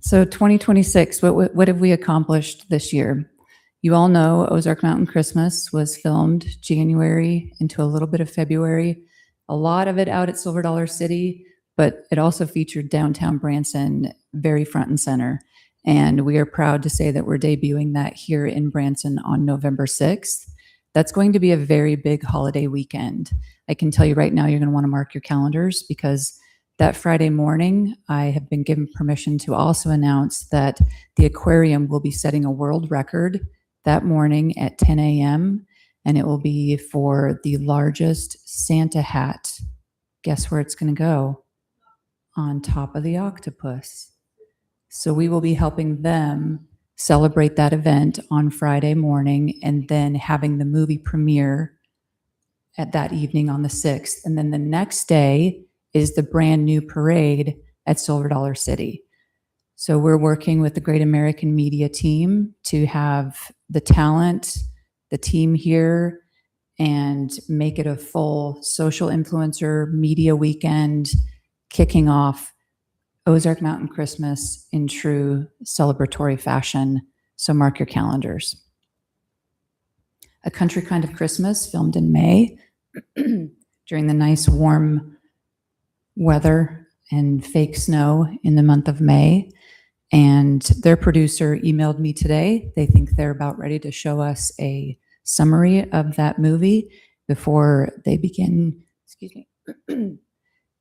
So 2026, what have we accomplished this year? You all know Ozark Mountain Christmas was filmed January into a little bit of February. A lot of it out at Silver Dollar City, but it also featured downtown Branson very front and center. And we are proud to say that we're debuting that here in Branson on November 6th. That's going to be a very big holiday weekend. I can tell you right now, you're going to want to mark your calendars because that Friday morning, I have been given permission to also announce that the aquarium will be setting a world record that morning at 10 a.m. And it will be for the largest Santa hat. Guess where it's going to go? On top of the octopus. So we will be helping them celebrate that event on Friday morning and then having the movie premiere at that evening on the 6th. And then the next day is the brand new parade at Silver Dollar City. So we're working with the Great American Media team to have the talent, the team here, and make it a full social influencer media weekend, kicking off Ozark Mountain Christmas in true celebratory fashion. So mark your calendars. A Country Kind of Christmas, filmed in May during the nice warm weather and fake snow in the month of May. And their producer emailed me today. They think they're about ready to show us a summary of that movie before they begin,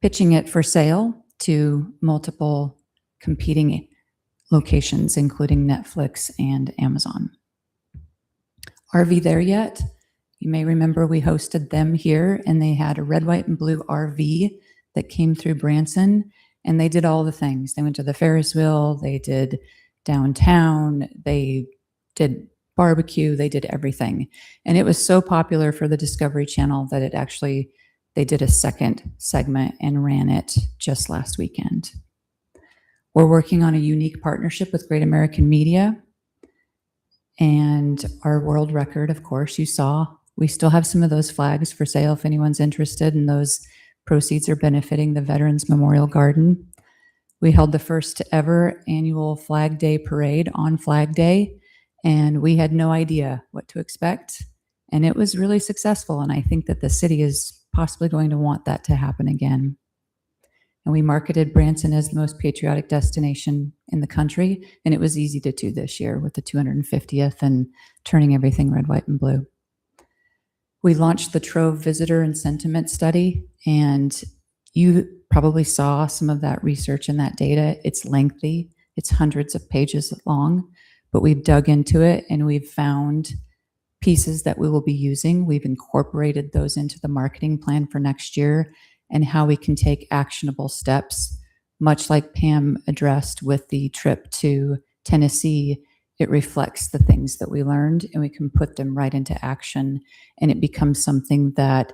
pitching it for sale to multiple competing locations, including Netflix and Amazon. Are we there yet? You may remember we hosted them here, and they had a red, white, and blue RV that came through Branson, and they did all the things. They went to the Ferris wheel, they did downtown, they did barbecue, they did everything. And it was so popular for the Discovery Channel that they did a second segment and ran it just last weekend. We're working on a unique partnership with Great American Media and our world record, of course, you saw. We still have some of those flags for sale if anyone's interested, and those proceeds are benefiting the Veterans Memorial Garden. We held the first ever annual Flag Day parade on Flag Day, and we had no idea what to expect. And it was really successful, and I think that the city is possibly going to want that to happen again. And we marketed Branson as the most patriotic destination in the country, and it was easy to do this year with the 250th and turning everything red, white, and blue. We launched the Trove Visitor and Sentiment Study, and you probably saw some of that research and that data. It's lengthy, it's hundreds of pages long, but we've dug into it and we've found pieces that we will be using. We've incorporated those into the marketing plan for next year and how we can take actionable steps, much like Pam addressed with the trip to Tennessee. It reflects the things that we learned and we can put them right into action, and it becomes something that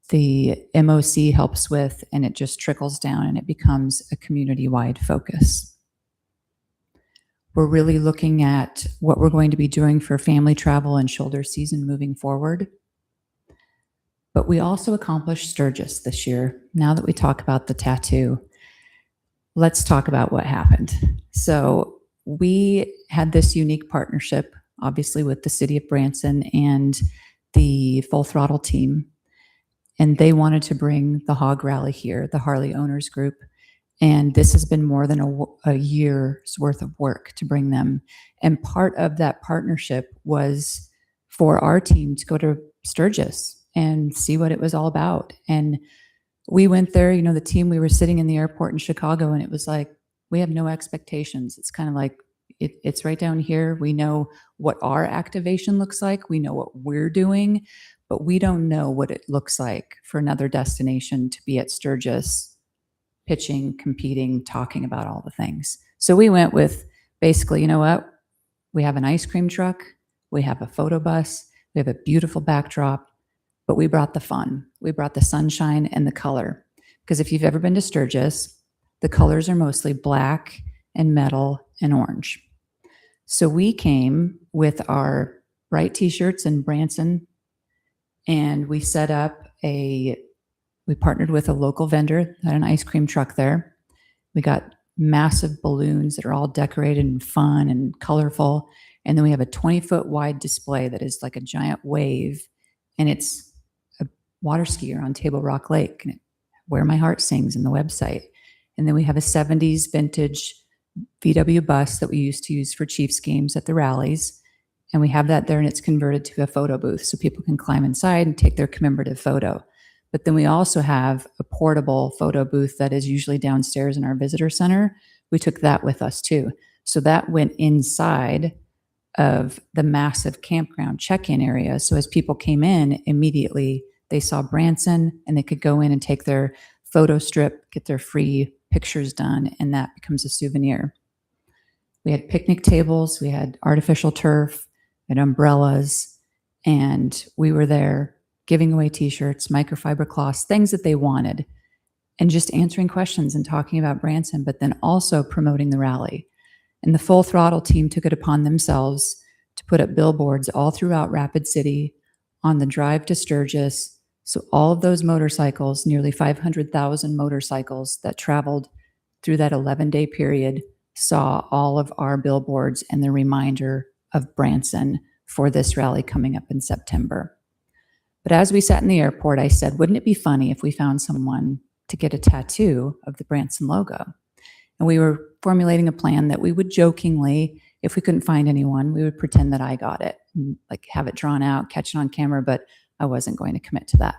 the MOC helps with, and it just trickles down and it becomes a community-wide focus. We're really looking at what we're going to be doing for family travel and shoulder season moving forward. But we also accomplished Sturgis this year. Now that we talk about the tattoo, let's talk about what happened. So we had this unique partnership, obviously, with the city of Branson and the Full Throttle team. And they wanted to bring the Hog Rally here, the Harley Owners Group. And this has been more than a year's worth of work to bring them. And part of that partnership was for our team to go to Sturgis and see what it was all about. And we went there, you know, the team, we were sitting in the airport in Chicago, and it was like, we have no expectations. It's kind of like, it's right down here. We know what our activation looks like. We know what we're doing, but we don't know what it looks like for another destination to be at Sturgis, pitching, competing, talking about all the things. So we went with basically, you know what? We have an ice cream truck. We have a photo bus. We have a beautiful backdrop, but we brought the fun. We brought the sunshine and the color. Because if you've ever been to Sturgis, the colors are mostly black and metal and orange. So we came with our bright t-shirts in Branson, and we set up we partnered with a local vendor that had an ice cream truck there. We got massive balloons that are all decorated and fun and colorful. And then we have a 20-foot wide display that is like a giant wave, and it's a water skier on Table Rock Lake, and Where My Heart Sings in the website. And then we have a 70s vintage VW bus that we used to use for Chiefs games at the rallies. And we have that there, and it's converted to a photo booth so people can climb inside and take their commemorative photo. But then we also have a portable photo booth that is usually downstairs in our visitor center. We took that with us too. So that went inside of the massive campground check-in area. So as people came in, immediately they saw Branson and they could go in and take their photo strip, get their free pictures done, and that becomes a souvenir. We had picnic tables, we had artificial turf, we had umbrellas, and we were there giving away t-shirts, microfiber cloths, things that they wanted, and just answering questions and talking about Branson, but then also promoting the rally. And the Full Throttle team took it upon themselves to put up billboards all throughout Rapid City on the drive to Sturgis. So all of those motorcycles, nearly 500,000 motorcycles that traveled through that 11-day period, saw all of our billboards and the reminder of Branson for this rally coming up in September. But as we sat in the airport, I said, wouldn't it be funny if we found someone to get a tattoo of the Branson logo? And we were formulating a plan that we would jokingly, if we couldn't find anyone, we would pretend that I got it, and like have it drawn out, catch it on camera, but I wasn't going to commit to that.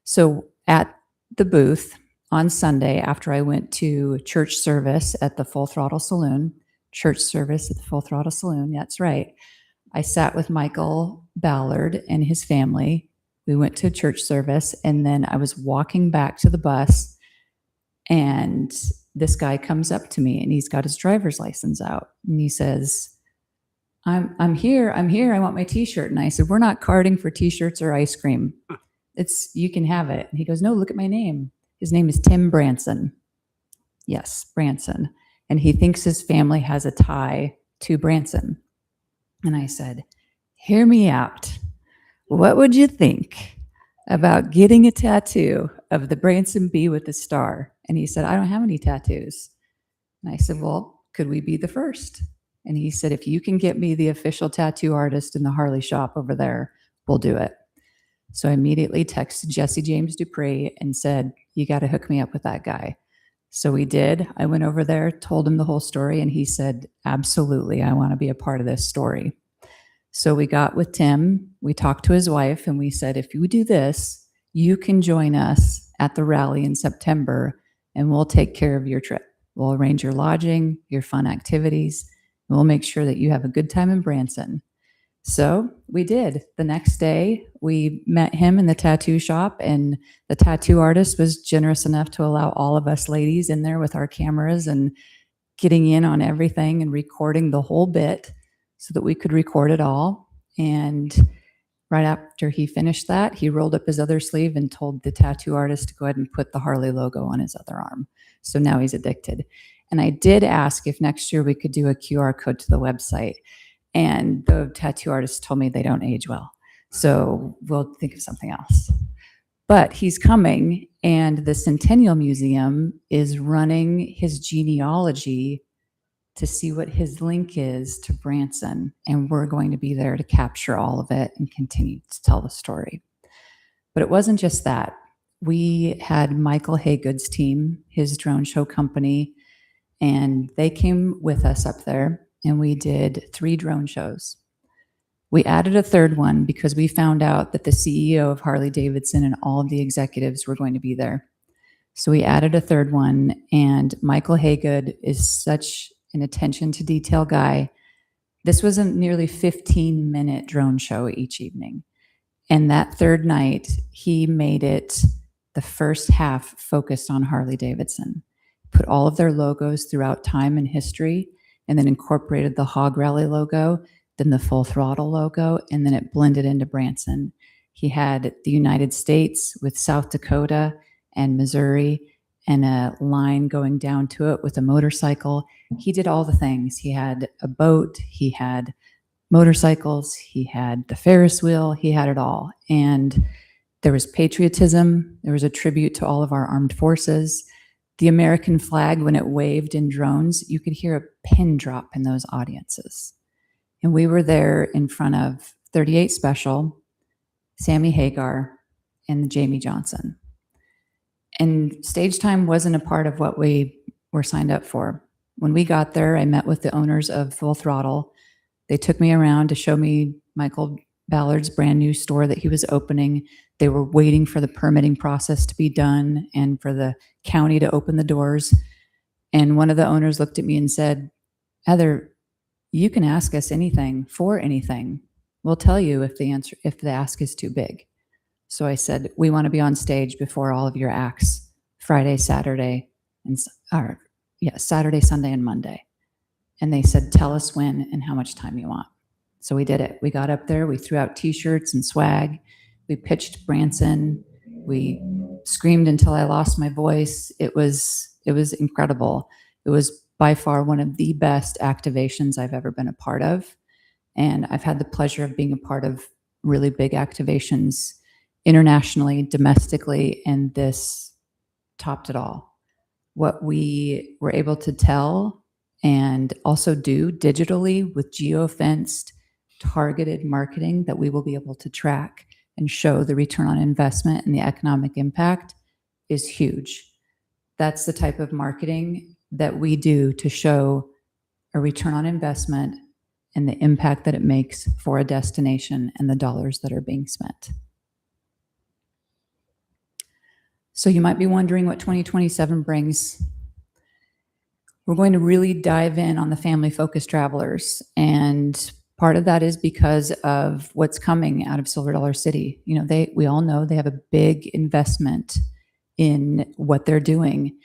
So at the booth on Sunday, after I went to church service at the Full Throttle Saloon, that's right, I sat with Michael Ballard and his family. We went to a church service, and then I was walking back to the bus, and this guy comes up to me, and he's got his driver's license out, and he says, I'm here. I want my t-shirt. And I said, we're not carding for t-shirts or ice cream. You can have it. And he goes, no, look at my name. His name is Tim Branson. Yes, Branson. And he thinks his family has a tie to Branson. And I said, hear me out. What would you think about getting a tattoo of the Branson bee with the star? And he said, I don't have any tattoos. And I said, well, could we be the first? And he said, if you can get me the official tattoo artist in the Harley shop over there, we'll do it. So I immediately texted Jesse James Dupree and said, you got to hook me up with that guy. So we did. I went over there, told him the whole story, and he said, absolutely, I want to be a part of this story. So we got with Tim, we talked to his wife, and we said, if you do this, you can join us at the rally in September, and we'll take care of your trip. We'll arrange your lodging, your fun activities, and we'll make sure that you have a good time in Branson. So we did. The next day, we met him in the tattoo shop, and the tattoo artist was generous enough to allow all of us ladies in there with our cameras and getting in on everything and recording the whole bit so that we could record it all. And right after he finished that, he rolled up his other sleeve and told the tattoo artist to go ahead and put the Harley logo on his other arm. So now he's addicted. And I did ask if next year we could do a QR code to the website. And the tattoo artist told me they don't age well. So we'll think of something else. But he's coming, and the Centennial Museum is running his genealogy to see what his link is to Branson. And we're going to be there to capture all of it and continue to tell the story. But it wasn't just that. We had Michael Haygood's team, his drone show company, and they came with us up there, and we did 3 drone shows. We added a third one because we found out that the CEO of Harley-Davidson and all of the executives were going to be there. So we added a third one, and Michael Haygood is such an attention to detail guy. This was a nearly 15-minute drone show each evening. And that third night, he made it the first half focused on Harley-Davidson. Put all of their logos throughout time and history, and then incorporated the Hog Rally logo, then the Full Throttle logo, and then it blended into Branson. He had the United States with South Dakota and Missouri, and a line going down to it with a motorcycle. He did all the things. He had a boat, he had motorcycles, he had the Ferris wheel, he had it all. And there was patriotism, there was a tribute to all of our armed forces. The American flag, when it waved in drones, you could hear a pin drop in those audiences. And we were there in front of 38 Special, Sammy Hagar, and Jamie Johnson. And stage time wasn't a part of what we were signed up for. When we got there, I met with the owners of Full Throttle. They took me around to show me Michael Ballard's brand new store that he was opening. They were waiting for the permitting process to be done and for the county to open the doors. And one of the owners looked at me and said, Heather, you can ask us anything for anything. We'll tell you if the ask is too big. So I said, we want to be on stage before all of your acts, Friday, Saturday, Saturday, Sunday, and Monday. And they said, tell us when and how much time you want. So we did it. We got up there, we threw out t-shirts and swag. We pitched Branson. We screamed until I lost my voice. It was incredible. It was by far one of the best activations I've ever been a part of. And I've had the pleasure of being a part of really big activations internationally, domestically, and this topped it all. What we were able to tell and also do digitally with geofenced, targeted marketing that we will be able to track and show the return on investment and the economic impact is huge. That's the type of marketing that we do to show a return on investment and the impact that it makes for a destination and the dollars that are being spent. So you might be wondering what 2027 brings. We're going to really dive in on the family-focused travelers, and Part of that is because of what's coming out of Silver Dollar City. You know, we all know they have a big investment in what they're doing,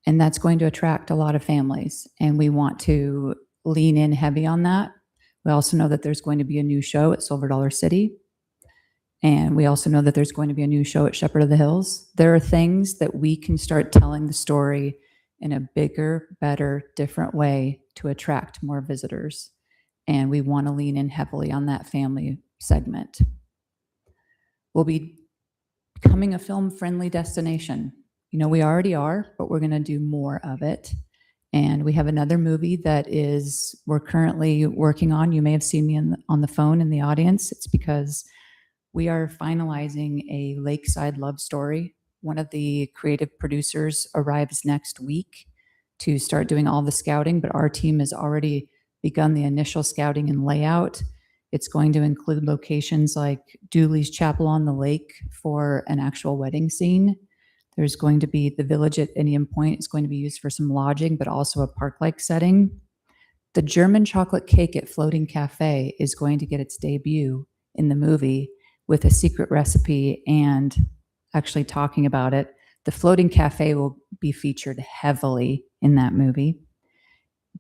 and that's going to attract a lot of families. And we want to lean in heavy on that. We also know that there's going to be a new show at Silver Dollar City. And we also know that there's going to be a new show at Shepherd of the Hills. There are things that we can start telling the story in a bigger, better, different way to attract more visitors. And we want to lean in heavily on that family segment. We'll be becoming a film-friendly destination. You know, we already are, but we're going to do more of it. And we have another movie that we're currently working on. You may have seen me on the phone in the audience. It's because we are finalizing a lakeside love story. One of the creative producers arrives next week to start doing all the scouting, but our team has already begun the initial scouting and layout. It's going to include locations like Dooley's Chapel on the Lake for an actual wedding scene. There's going to be the village at Indian Point is going to be used for some lodging, but also a park-like setting. The German chocolate cake at Floating Cafe is going to get its debut in the movie with a secret recipe and actually talking about it. The Floating Cafe will be featured heavily in that movie.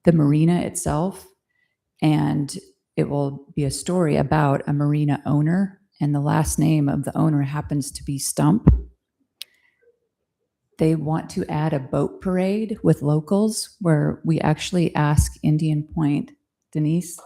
The marina itself, and it will be a story about a marina owner, and the last name of the owner happens to be Stump. They want to add a boat parade with locals where we actually ask Indian Point, Denise,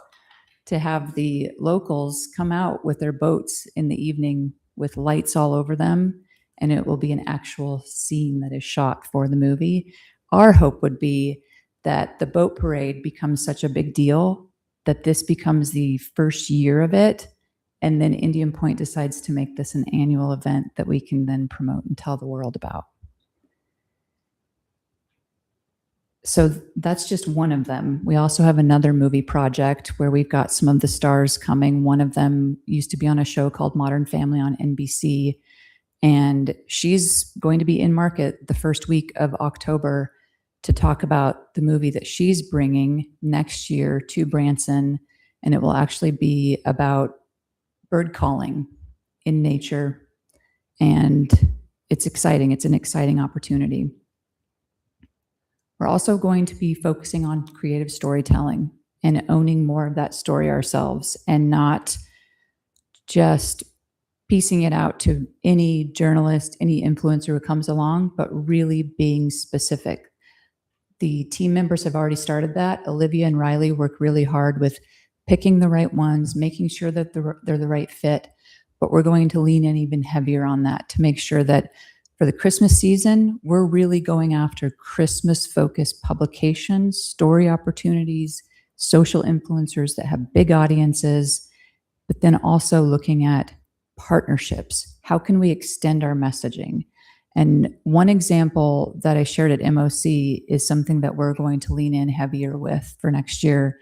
to have the locals come out with their boats in the evening with lights all over them, and it will be an actual scene that is shot for the movie. Our hope would be that the boat parade becomes such a big deal that this becomes the first year of it, and then Indian Point decides to make this an annual event that we can then promote and tell the world about. So that's just one of them. We also have another movie project where we've got some of the stars coming. One of them used to be on a show called Modern Family on NBC, and she's going to be in market the first week of October to talk about the movie that she's bringing next year to Branson, and it will actually be about bird calling in nature, and it's exciting. It's an exciting opportunity. We're also going to be focusing on creative storytelling and owning more of that story ourselves and not just piecing it out to any journalist, any influencer who comes along, but really being specific. The team members have already started that. Olivia and Riley work really hard with picking the right ones, making sure that they're the right fit, but we're going to lean in even heavier on that to make sure that for the Christmas season, we're really going after Christmas-focused publications, story opportunities, social influencers that have big audiences, but then also looking at partnerships. How can we extend our messaging? And one example that I shared at MOC is something that we're going to lean in heavier with for next year.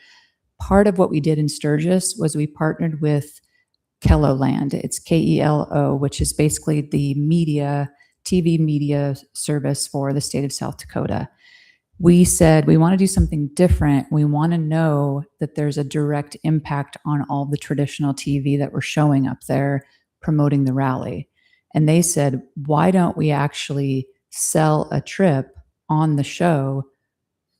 Part of what we did in Sturgis was we partnered with Kelloland. It's KELO, which is basically the TV media service for the state of South Dakota. We said we want to do something different. We want to know that there's a direct impact on all the traditional TV that we're showing up there promoting the rally. And they said, why don't we actually sell a trip on the show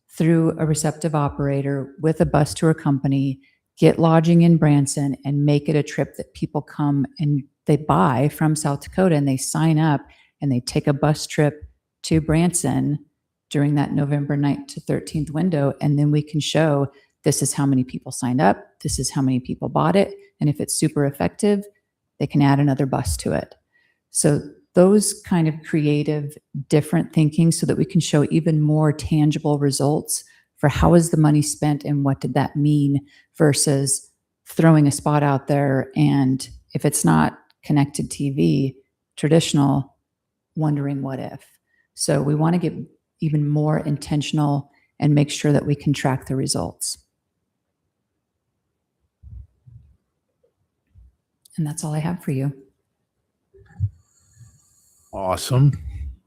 through a receptive operator with a bus tour company, get lodging in Branson, and make it a trip that people come and they buy from South Dakota and they sign up and they take a bus trip to Branson during that November 9th to 13th window. And then we can show this is how many people signed up, this is how many people bought it. And if it's super effective, they can add another bus to it. So those kind of creative, different thinking so that we can show even more tangible results for how is the money spent and what did that mean versus throwing a spot out there. And if it's not connected TV, traditional, wondering what if. So we want to get even more intentional and make sure that we can track the results. And that's all I have for you. Awesome.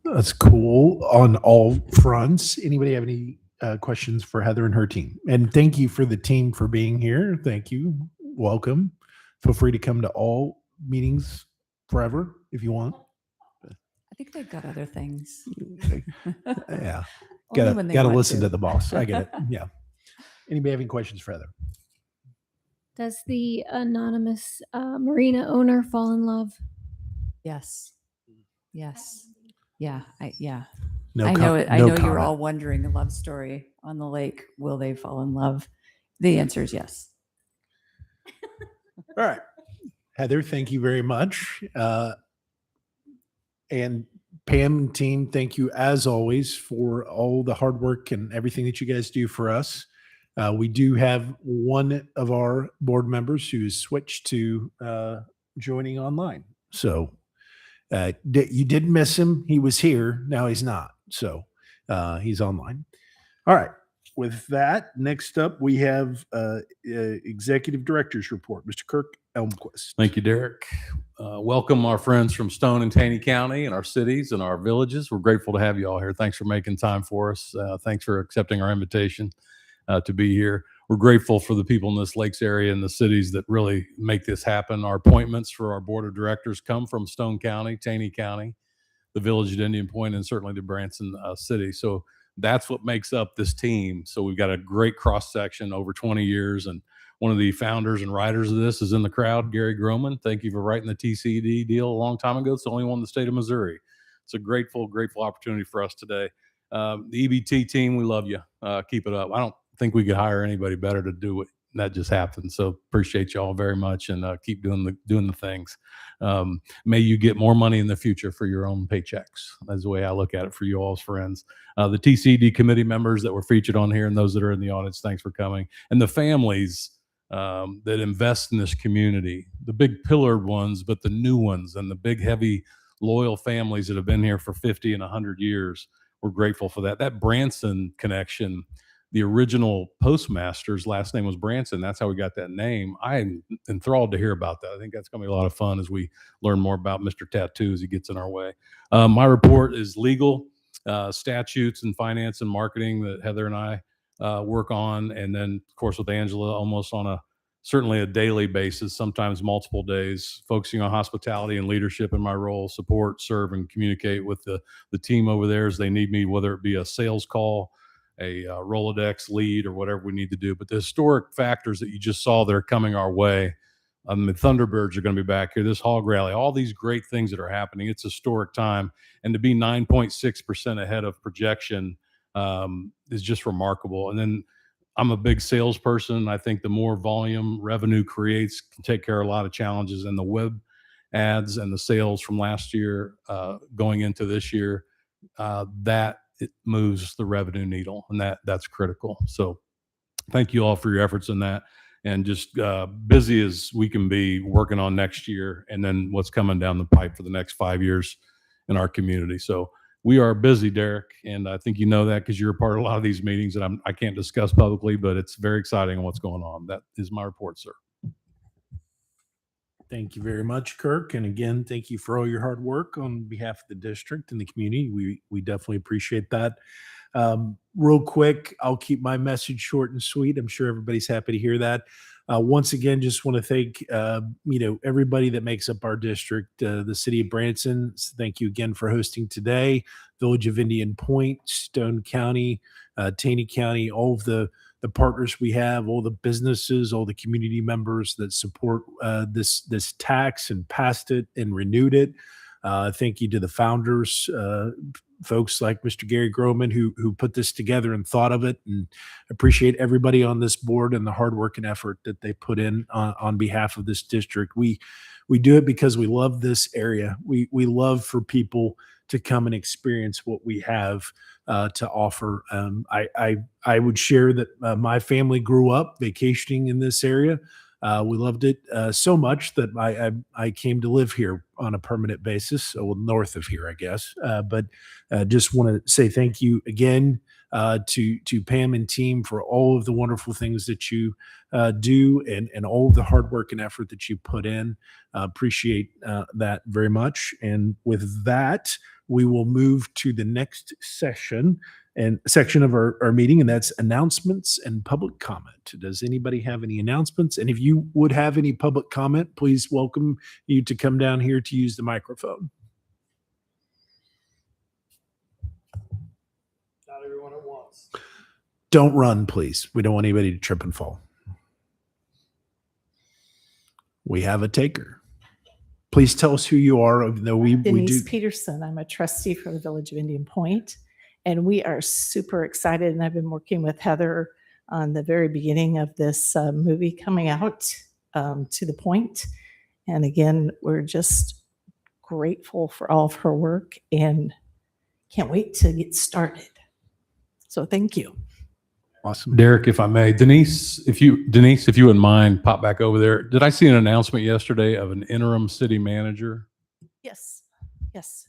That's cool on all fronts. Anybody have any questions for Heather and her team? And thank you for the team for being here. Thank you. welcome. Feel free to come to all meetings forever if you want. I think they've got other things. Yeah. Only when they Gotta want listen to the boss. I get it. Yeah. Anybody have any questions for Heather? Does the anonymous marina owner fall in love? Yes. Yes. Yeah. Yeah. No, I know it. I no know you're comment. all wondering a love story on the lake. Will they fall in love? The answer is yes. All right. Heather, thank you very much. And Pam and team, thank you as always for all the hard work and everything that you guys do for us. We do have one of our board members who's switched to joining online. So you did miss him. He was here. Now he's not. So he's online. All right. With that, next up, we have Executive Director's Report. Mr. Kirk Elmquist. Thank you, Derek. Welcome our friends from Stone and Taney County and our cities and our villages. We're grateful to have you all here. Thanks for making time for us. Thanks for accepting our invitation to be here. We're grateful for the people in this Lakes area and the cities that really make this happen. Our appointments for our board of directors come from Stone County, Taney County, the village at Indian Point, and certainly the Branson city. So that's what makes up this team. So we've got a great cross section over 20 years. And one of the founders and writers of this is in the crowd, Gary Groman. Thank you for writing the TCED deal a long time ago. It's the only one in the state of Missouri. It's a grateful opportunity for us today. The EBT team, we love you. Keep it up. I don't think we could hire anybody better to do it. That just happened. So appreciate you all very much, and keep doing the things. May you get more money in the future for your own paychecks. That's the way I look at it for you all as friends. The TCED committee members that were featured on here and those that are in the audience, thanks for coming. And the families that invest in this community, the big pillared ones, but the new ones and the big, heavy, loyal families that have been here for 50 and 100 years. We're grateful for that. That Branson connection, the original postmaster's last name was Branson. That's how we got that name. I'm enthralled to hear about that. I think that's going to be a lot of fun as we learn more about Mr. Tattoo as he gets in our way. My report is legal, statutes and finance and marketing that Heather and I work on. And then, of course, with Angela, almost on certainly a daily basis, sometimes multiple days, focusing on hospitality and leadership in my role, support, serve, and communicate with the team over there as they need me, whether it be a sales call, a Rolodex lead, or whatever we need to do. But the historic factors that you just saw that are coming our way, the Thunderbirds are going to be back here, this hog rally, all these great things that are happening. It's a historic time. And to be 9.6% ahead of projection is just remarkable. And then I'm a big salesperson. I think the more volume revenue creates can take care of a lot of challenges. And the web ads and the sales from last year going into this year, that it moves the revenue needle, and that's critical. So thank you all for your efforts in that, and just busy as we can be working on next year and then what's coming down the pipe for the next 5 years in our community. So we are busy, Derek, and I think you know that because you're a part of a lot of these meetings that I can't discuss publicly, but it's very exciting what's going on. That is my report, sir. Thank you very much, Kirk. And again, thank you for all your hard work on behalf of the district and the community. We definitely appreciate that. Real quick, I'll keep my message short and sweet. I'm sure everybody's happy to hear that. Once again, just want to thank everybody that makes up our district, the city of Branson. Thank you again for hosting today. Village of Indian Point, Stone County, Taney County, all of the partners we have, all the businesses, all the community members that support this tax and passed it and renewed it. Thank you to the founders, folks like Mr. Gary Groman who put this together and thought of it, and appreciate everybody on this board and the hard work and effort that they put in on behalf of this district. We do it because we love this area. We love for people to come and experience what we have to offer. I would share that my family grew up vacationing in this area. We loved it so much that I came to live here on a permanent basis, north of here, I guess. But just want to say thank you again to Pam and team for all of the wonderful things that you do and all of the hard work and effort that you put in. Appreciate that very much. And with that, we will move to the next session and section of our meeting, and that's announcements and public comment. Does anybody have any announcements? And if you would have any public comment, please welcome you to come down here to use the microphone. Not everyone at once. Don't run, please. We don't want anybody to trip and fall. We have a taker. Please tell us who you are. Though we Denise do. Peterson. I'm a trustee for the Village of Indian Point, and we are super excited. And I've been working with Heather on the very beginning of this movie coming out, To the Point. And again, we're just grateful for all of her work and can't wait to get started. So thank you. Awesome. Derek, if I may, Denise, if you wouldn't mind, pop back over there. Did I see an announcement yesterday of an interim city manager? Yes, yes.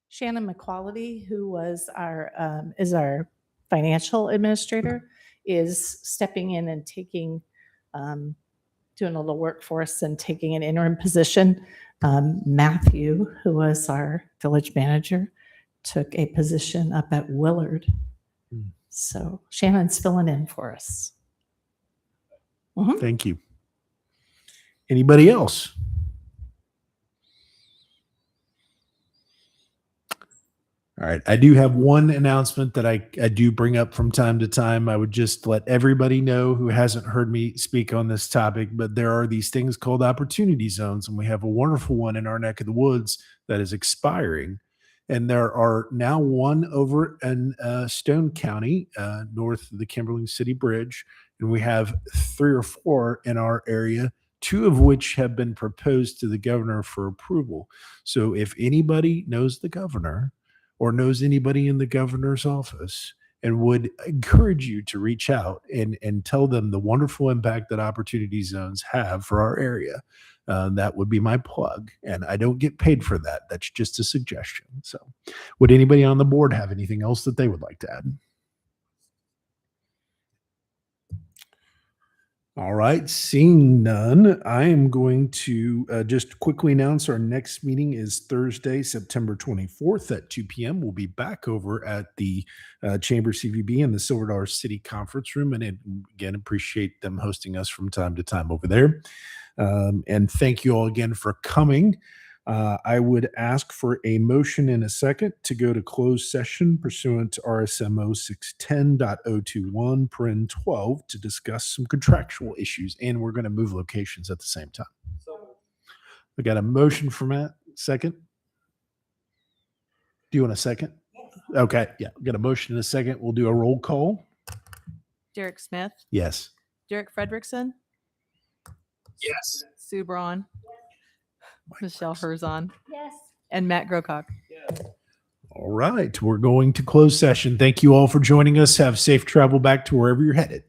Shannon McQuality, who was is our financial administrator, is stepping in and taking, doing a little work for us and taking an interim position. Matthew, who was our village manager, took a position up at Willard. So Shannon's filling in for us. Thank you. Anybody else? All right. I do have one announcement that I do bring up from time to time. I would just let everybody know who hasn't heard me speak on this topic, but there are these things called opportunity zones, and we have a wonderful one in our neck of the woods that is expiring. And there are now one over in Stone County, north of the Kimberling City Bridge. And we have 3 or 4 in our area, 2 of which have been proposed to the governor for approval. So if anybody knows the governor or knows anybody in the governor's office and would encourage you to reach out and tell them the wonderful impact that opportunity zones have for our area, that would be my plug. And I don't get paid for that. That's just a suggestion. So would anybody on the board have anything else that they would like to add? All right. Seeing none, I am going to just quickly announce our next meeting is Thursday, September 24th at 2 p.m. We'll be back over at the Chamber CVB in the Silver Dollar City Conference Room. And again, appreciate them hosting us from time to time over there. And thank you all again for coming. I would ask for a motion in a second to go to closed session pursuant to RSMO 610.021 to discuss some contractual issues. And we're going to move locations at the same time. We got a motion for Matt. Second. Do you want a second? Okay. Yeah. We got a motion in a second. We'll do a roll call. Derek Smith, Yes. Derek Frederickson, Yes. Sue Braun, Michelle Herzon, Yes. and Matt Grocock. All right. We're going to close session. Thank you all for joining us. Have safe travel back to wherever you're headed.